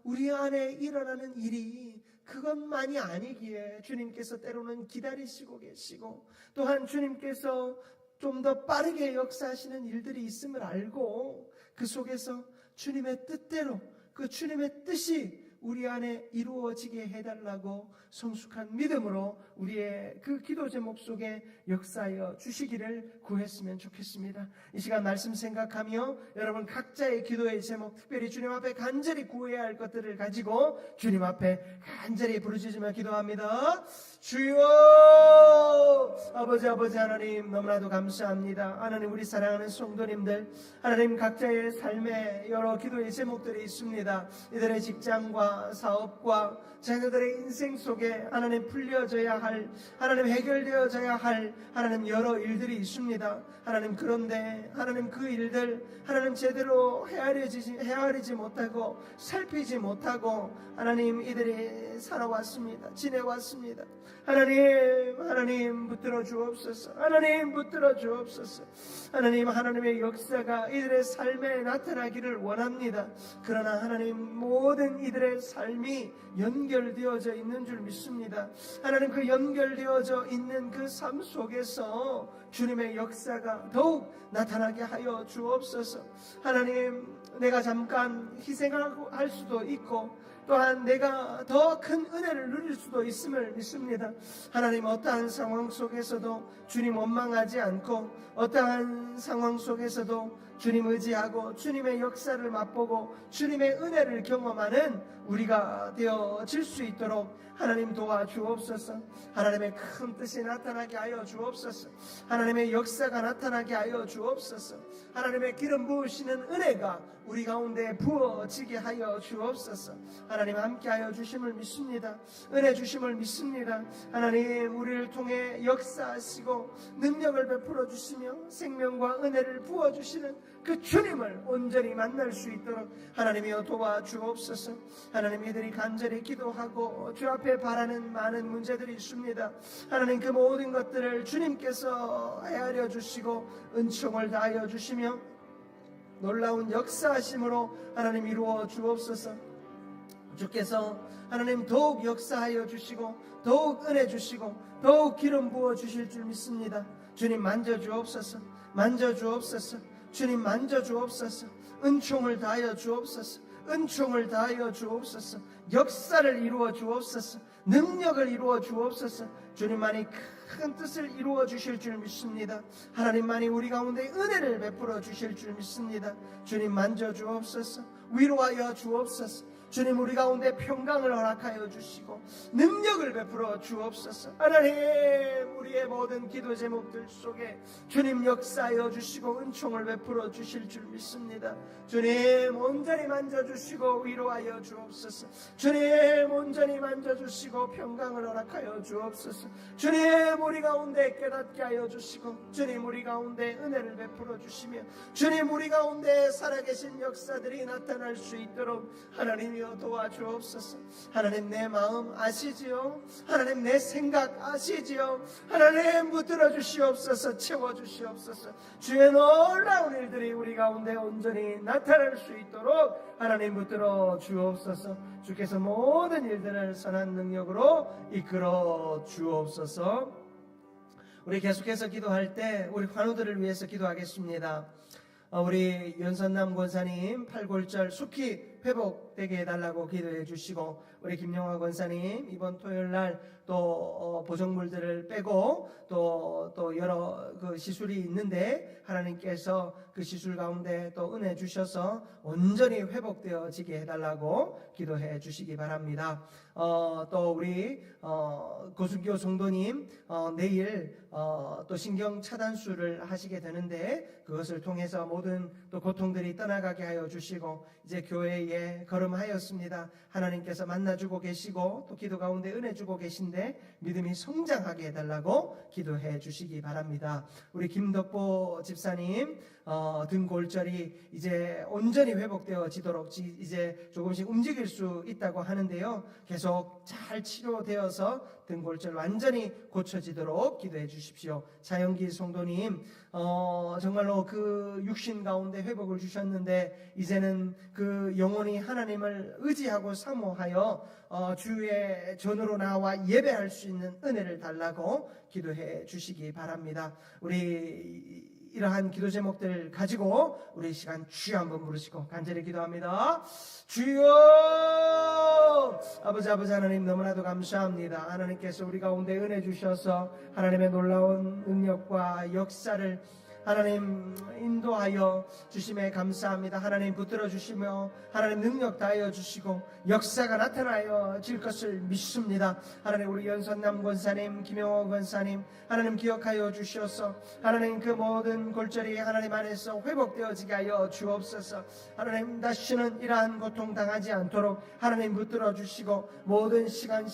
우리 안에 일어나는 일이 그것만이 아니기에 주님께서 때로는 기다리시고 계시고 또한 주님께서 좀 더 빠르게 역사하시는 일들이 있음을 알고 그 속에서 주님의 뜻대로 그 주님의 뜻이 우리 안에 이루어지게 해달라고 성숙한 믿음으로 우리의 그 기도 제목 속에 역사하여 주시기를 구했으면 좋겠습니다. 이 시간 말씀 생각하며 여러분 각자의 기도의 제목, 특별히 주님 앞에 간절히 구해야 할 것들을 가지고 주님 앞에 간절히 부르짖으며 기도합니다. 주여, 아버지 하나님, 너무나도 감사합니다. 하나님, 우리 사랑하는 성도님들, 하나님 각자의 삶에 여러 기도의 제목들이 있습니다. 이들의 직장과 사업과 자녀들의 인생 속에 하나님 풀려져야 할, 하나님 해결되어져야 할 하나님 여러 일들이 있습니다. 하나님, 그런데 하나님 그 일들 하나님 제대로 헤아리지 못하고 살피지 못하고 하나님 이들이 살아왔습니다. 지내왔습니다. 하나님 붙들어 주옵소서. 하나님 붙들어 주옵소서. 하나님, 하나님의 역사가 이들의 삶에 나타나기를 원합니다. 그러나 하나님, 모든 이들의 삶이 연결되어져 있는 줄 믿습니다. 하나님, 그 연결되어져 있는 그 삶 속에서 주님의 역사가 더욱 나타나게 하여 주옵소서. 하나님, 내가 잠깐 희생할 수도 있고 또한 내가 더 큰 은혜를 누릴 수도 있음을 믿습니다. 하나님, 어떠한 상황 속에서도 주님 원망하지 않고 어떠한 상황 속에서도 주님 의지하고 주님의 역사를 맛보고 주님의 은혜를 경험하는 우리가 되어질 수 있도록 하나님 도와주옵소서. 하나님의 큰 뜻이 나타나게 하여 주옵소서. 하나님의 역사가 나타나게 하여 주옵소서. 하나님의 기름 부으시는 은혜가 우리 가운데 부어지게 하여 주옵소서. 하나님, 함께 하여 주심을 믿습니다. 은혜 주심을 믿습니다. 하나님, 우리를 통해 역사하시고 능력을 베풀어 주시며 생명과 은혜를 부어 주시는 그 주님을 온전히 만날 수 있도록 하나님이여 도와주옵소서. 하나님, 이들이 간절히 기도하고 주 앞에 바라는 많은 문제들이 있습니다. 하나님, 그 모든 것들을 주님께서 헤아려 주시고 은총을 다하여 주시며 놀라운 역사하심으로 하나님 이루어 주옵소서. 주께서 하나님 더욱 역사하여 주시고 더욱 은혜 주시고 더욱 기름 부어 주실 줄 믿습니다. 주님, 만져 주옵소서. 만져 주옵소서. 주님, 만져 주옵소서. 은총을 다하여 주옵소서. 은총을 다하여 주옵소서. 역사를 이루어 주옵소서. 능력을 이루어 주옵소서. 주님만이 큰 뜻을 이루어 주실 줄 믿습니다. 하나님만이 우리 가운데 은혜를 베풀어 주실 줄 믿습니다. 주님, 만져 주옵소서. 위로하여 주옵소서. 주님, 우리 가운데 평강을 허락하여 주시고 능력을 베풀어 주옵소서. 하나님, 우리의 모든 기도 제목들 속에 주님 역사하여 주시고 은총을 베풀어 주실 줄 믿습니다. 주님, 온전히 만져주시고 위로하여 주옵소서. 주님, 온전히 만져주시고 평강을 허락하여 주옵소서. 주님, 우리 가운데 깨닫게 하여 주시고 주님, 우리 가운데 은혜를 베풀어 주시며 주님, 우리 가운데 살아계신 역사들이 나타날 수 있도록 하나님이여 도와주옵소서. 하나님, 내 마음 아시지요? 하나님, 내 생각 아시지요? 하나님, 붙들어 주시옵소서. 채워 주시옵소서. 주의 놀라운 일들이 우리 가운데 온전히 나타날 수 있도록 하나님 붙들어 주옵소서. 주께서 모든 일들을 선한 능력으로 이끌어 주옵소서. 우리 계속해서 기도할 때 우리 환우들을 위해서 기도하겠습니다. 우리 연선남 권사님 팔골절 속히 회복되게 해달라고 기도해 주시고, 우리 김영화 권사님 이번 토요일날 또 보정물들을 빼고 또 여러 그 시술이 있는데 하나님께서 그 시술 가운데 또 은혜 주셔서 온전히 회복되어지게 해달라고 기도해 주시기 바랍니다. 또 우리 고순교 성도님 내일 또 신경 차단술을 하시게 되는데 그것을 통해서 모든 또 고통들이 떠나가게 하여 주시고 이제 교회에 거름하였습니다. 하나님께서 만나주고 계시고 또 기도 가운데 은혜 주고 계신데 믿음이 성장하게 해달라고 기도해 주시기 바랍니다. 우리 김덕보 집사님 등골절이 이제 온전히 회복되어지도록 이제 조금씩 움직일 수 있다고 하는데요, 계속 잘 치료되어서 등골절 완전히 고쳐지도록 기도해 주십시오. 자영기 성도님 정말로 그 육신 가운데 회복을 주셨는데 이제는 그 영혼이 하나님을 의지하고 사모하여 주의 전으로 나와 예배할 수 있는 은혜를 달라고 기도해 주시기 바랍니다. 우리 이러한 기도 제목들 가지고 우리 시간 주여 한번 부르시고 간절히 기도합니다. 주여, 아버지 하나님 너무나도 감사합니다. 하나님께서 우리 가운데 은혜 주셔서 하나님의 놀라운 능력과 역사를 하나님 인도하여 주심에 감사합니다. 하나님 붙들어 주시며 하나님 능력 다하여 주시고 역사가 나타나여 질 것을 믿습니다. 하나님 우리 연선남 권사님, 김영호 권사님 하나님 기억하여 주셔서 하나님 그 모든 골절이 하나님 안에서 회복되어지게 하여 주옵소서. 하나님 다시는 이러한 고통 당하지 않도록 하나님 붙들어 주시고 모든 시간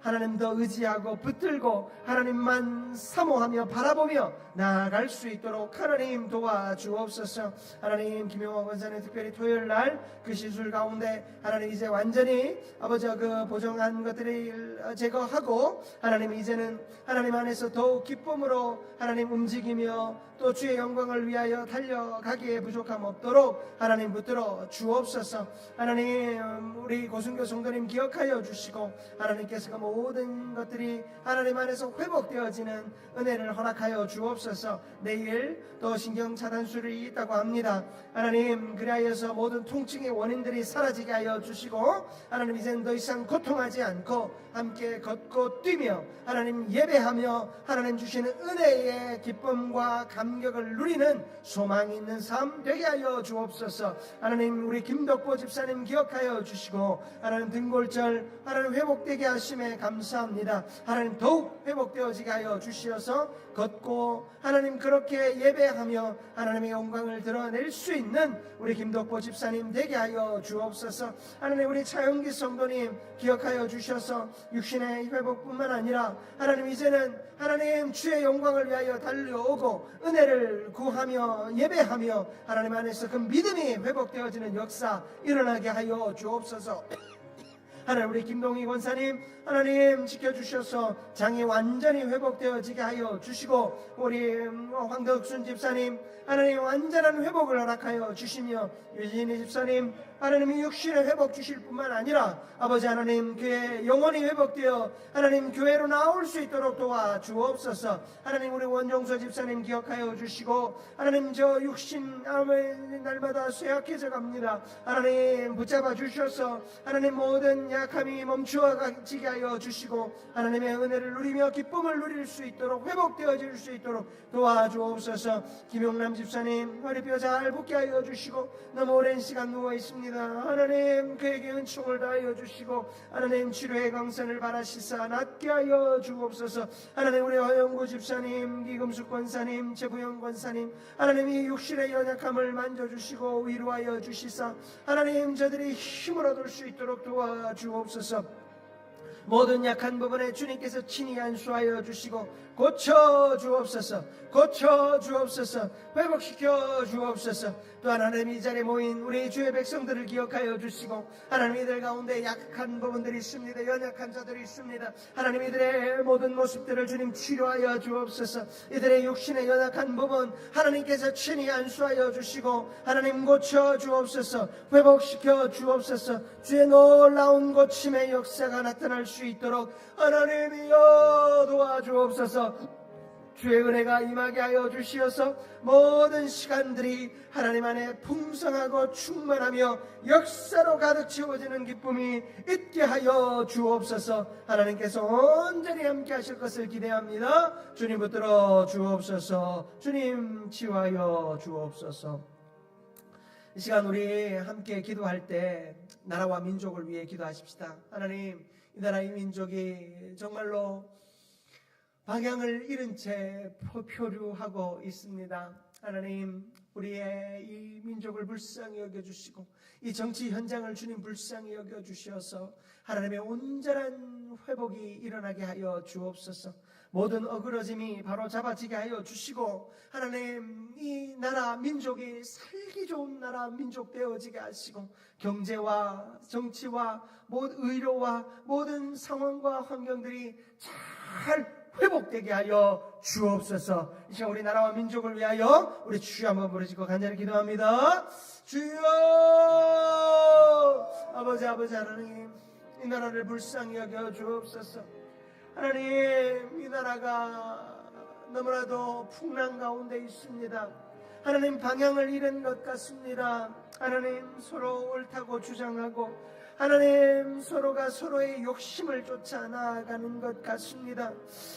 하나님 더 의지하고 붙들고 하나님만 사모하며 바라보며 나아갈 수 있도록 하나님 도와주옵소서. 하나님 김용호 권사님 특별히 토요일 날 그 시술 가운데 하나님 이제 완전히 아버지 그 보정한 것들을 제거하고 하나님 이제는 하나님 안에서 더욱 기쁨으로 하나님 움직이며 또 주의 영광을 위하여 달려가기에 부족함 없도록 하나님 붙들어 주옵소서. 하나님 우리 고순교 성도님 기억하여 주시고 하나님께서 그 모든 것들이 하나님 안에서 회복되어지는 은혜를 허락하여 주옵소서. 내일 또 신경차단술이 있다고 합니다. 하나님 그리하여서 모든 통증의 원인들이 사라지게 하여 주시고 하나님 이제는 더 이상 고통하지 않고 함께 걷고 뛰며 하나님 예배하며 하나님 주시는 은혜의 기쁨과 감격을 누리는 소망이 있는 삶 되게 하여 주옵소서. 하나님 우리 김덕보 집사님 기억하여 주시고 하나님 등골절 하나님 회복되게 하심에 감사합니다. 하나님 더욱 회복되어지게 하여 주시어서 걷고 하나님 그렇게 예배하며 하나님의 영광을 드러낼 수 있는 우리 김덕보 집사님 되게 하여 주옵소서. 하나님 우리 차영기 성도님 기억하여 주셔서 육신의 회복뿐만 아니라 하나님 이제는 하나님 주의 영광을 위하여 달려오고 은혜를 구하며 예배하며 하나님 안에서 그 믿음이 회복되어지는 역사 일어나게 하여 주옵소서. 하나님 우리 김동희 권사님 하나님 지켜주셔서 장이 완전히 회복되어지게 하여 주시고 우리 황덕순 집사님 하나님 완전한 회복을 허락하여 주시며 유진희 집사님 하나님이 육신의 회복 주실 뿐만 아니라 아버지 하나님 그의 영혼이 회복되어 하나님 교회로 나올 수 있도록 도와주옵소서. 하나님 우리 원종서 집사님 기억하여 주시고 하나님 저 육신 날마다 쇠약해져 갑니다. 하나님 붙잡아 주셔서 하나님 모든 약함이 멈추어지게 하여 주시고 하나님의 은혜를 누리며 기쁨을 누릴 수 있도록 회복되어질 수 있도록 도와주옵소서. 김용남 집사님 허리뼈 잘 붙게 하여 주시고 너무 오랜 시간 누워 있습니다. 하나님 그에게 은총을 다하여 주시고 하나님 치료의 강선을 바라시사 낫게 하여 주옵소서. 하나님 우리 허영구 집사님 이금숙 권사님 최부영 권사님 하나님이 육신의 연약함을 만져주시고 위로하여 주시사 하나님 저들이 힘을 얻을 수 있도록 도와주옵소서. 모든 약한 부분에 주님께서 친히 안수하여 주시고 고쳐 주옵소서. 고쳐 주옵소서. 회복시켜 주옵소서. 또한 하나님 이 자리에 모인 우리 주의 백성들을 기억하여 주시고 하나님 이들 가운데 약한 부분들이 있습니다. 연약한 자들이 있습니다. 하나님 이들의 모든 모습들을 주님 치료하여 주옵소서. 이들의 육신의 연약한 부분 하나님께서 친히 안수하여 주시고 하나님 고쳐 주옵소서. 회복시켜 주옵소서. 주의 놀라운 고침의 역사가 나타날 수 있도록 하나님이여 도와주옵소서. 주의 은혜가 임하게 하여 주시어서 모든 시간들이 하나님 안에 풍성하고 충만하며 역사로 가득 채워지는 기쁨이 있게 하여 주옵소서. 하나님께서 온전히 함께 하실 것을 기대합니다. 주님 붙들어 주옵소서. 주님 치유하여 주옵소서. 이 시간 우리 함께 기도할 때 나라와 민족을 위해 기도하십시다. 하나님 이 나라의 민족이 정말로 방향을 잃은 채 표류하고 있습니다. 하나님 우리의 이 민족을 불쌍히 여겨주시고 이 정치 현장을 주님 불쌍히 여겨주셔서 하나님의 온전한 회복이 일어나게 하여 주옵소서. 모든 어그러짐이 바로 잡아지게 하여 주시고 하나님 이 나라 민족이 살기 좋은 나라 민족 되어지게 하시고 경제와 정치와 의료와 모든 상황과 환경들이 잘 회복되게 하여 주옵소서. 이 시간 우리 나라와 민족을 위하여 우리 주여 한번 부르시고 간절히 기도합니다. 주여 아버지 하나님 이 나라를 불쌍히 여겨 주옵소서. 하나님 이 나라가 너무나도 풍랑 가운데 있습니다. 하나님 방향을 잃은 것 같습니다. 하나님 서로 옳다고 주장하고 하나님 서로가 서로의 욕심을 쫓아 나아가는 것 같습니다.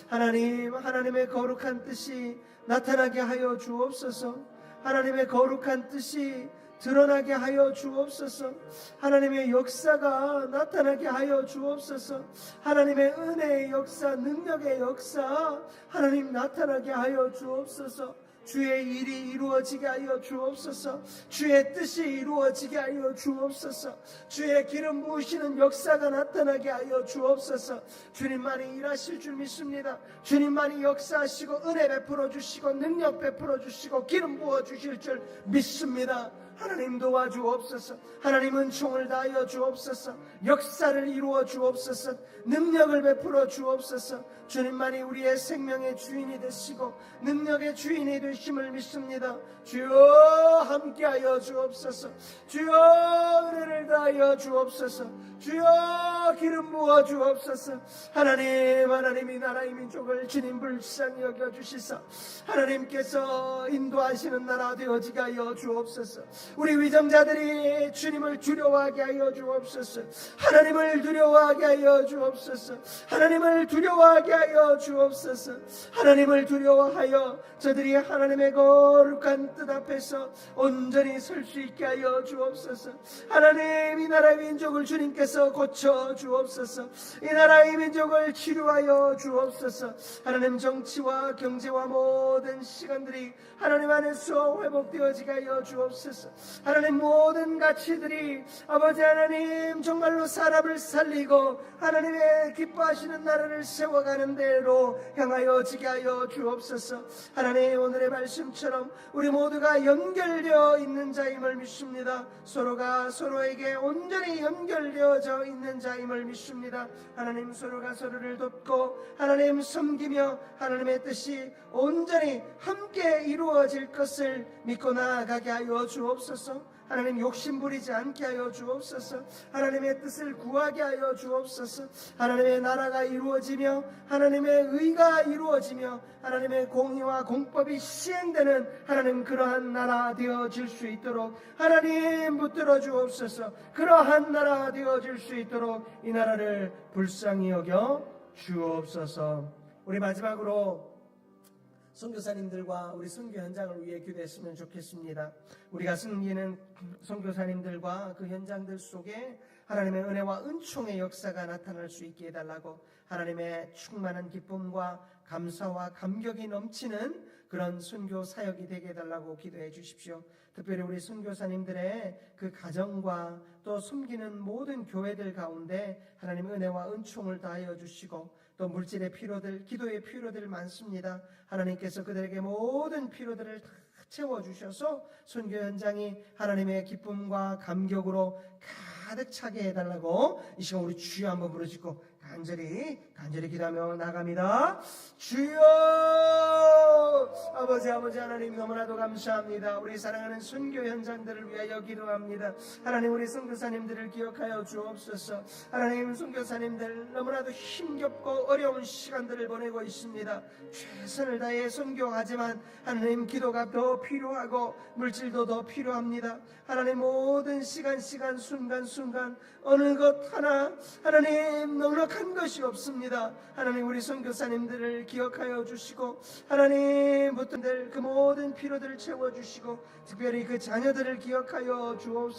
하나님, 하나님의 거룩한 뜻이 나타나게 하여 주옵소서. 하나님의 거룩한 뜻이 드러나게 하여 주옵소서. 하나님의 역사가 나타나게 하여 주옵소서. 하나님의 은혜의 역사, 능력의 역사 하나님 나타나게 하여 주옵소서. 주의 일이 이루어지게 하여 주옵소서. 주의 뜻이 이루어지게 하여 주옵소서. 주의 기름 부으시는 역사가 나타나게 하여 주옵소서. 주님만이 일하실 줄 믿습니다. 주님만이 역사하시고 은혜 베풀어 주시고 능력 베풀어 주시고 기름 부어 주실 줄 믿습니다. 하나님 도와주옵소서. 하나님 은총을 다하여 주옵소서. 역사를 이루어 주옵소서. 능력을 베풀어 주옵소서. 주님만이 우리의 생명의 주인이 되시고 능력의 주인이 되심을 믿습니다. 주여 함께하여 주옵소서. 주여 은혜를 다하여 주옵소서. 주여 기름 부어 주옵소서. 하나님, 하나님이 나라의 민족을 주님 불쌍히 여겨주시사 하나님께서 인도하시는 나라 되어지게 하여 주옵소서. 우리 위정자들이 주님을 두려워하게 하여 주옵소서. 하나님을 두려워하게 하여 주옵소서. 하나님을 두려워하게 하여 주옵소서. 하나님을 두려워하여 저들이 하나님의 거룩한 뜻 앞에서 온전히 설 수 있게 하여 주옵소서. 하나님, 이 나라의 민족을 주님께서 고쳐 주옵소서. 이 나라의 민족을 치료하여 주옵소서. 하나님, 정치와 경제와 모든 시간들이 하나님 안에서 회복되어지게 하여 주옵소서. 하나님, 모든 가치들이 아버지 하나님 정말로 사람을 살리고 하나님의 기뻐하시는 나라를 세워가는 대로 향하여 지게 하여 주옵소서. 하나님, 오늘의 말씀처럼 우리 모두가 연결되어 있는 자임을 믿습니다. 서로가 서로에게 온전히 연결되어져 있는 자임을 믿습니다. 하나님, 서로가 서로를 돕고 하나님 섬기며 하나님의 뜻이 온전히 함께 이루어질 것을 믿고 나아가게 하여 주옵소서. 하나님, 욕심 부리지 않게 하여 주옵소서. 하나님의 뜻을 구하게 하여 주옵소서. 하나님의 나라가 이루어지며 하나님의 의가 이루어지며 하나님의 공의와 공법이 시행되는 하나님 그러한 나라 되어질 수 있도록 하나님 붙들어 주옵소서. 그러한 나라 되어질 수 있도록 이 나라를 불쌍히 여겨 주옵소서. 우리 마지막으로 선교사님들과 우리 선교 현장을 위해 기도했으면 좋겠습니다. 우리가 섬기는 선교사님들과 그 현장들 속에 하나님의 은혜와 은총의 역사가 나타날 수 있게 해달라고 하나님의 충만한 기쁨과 감사와 감격이 넘치는 그런 선교 사역이 되게 해달라고 기도해 주십시오. 특별히 우리 선교사님들의 그 가정과 또 섬기는 모든 교회들 가운데 하나님의 은혜와 은총을 다하여 주시고 또 물질의 필요들, 기도의 필요들 많습니다. 하나님께서 그들에게 모든 필요들을 다 채워주셔서 선교 현장이 하나님의 기쁨과 감격으로 가득 차게 해달라고 이 시간 우리 주여 한번 부르짖고 간절히 기도하며 나갑니다. 주여, 아버지 하나님 너무나도 감사합니다. 우리 사랑하는 선교 현장들을 위하여 기도합니다. 하나님, 우리 선교사님들을 기억하여 주옵소서. 하나님, 선교사님들 너무나도 힘겹고 어려운 시간들을 보내고 있습니다. 최선을 다해 선교하지만 하나님, 기도가 더 필요하고 물질도 더 필요합니다. 하나님, 모든 시간 순간 어느 것 하나 하나님 넉넉한 것이 없습니다. 하나님, 우리 선교사님들을 기억하여 주시고 하나님 붙들 그 모든 필요들을 채워주시고 특별히 그 자녀들을 기억하여 주옵소서.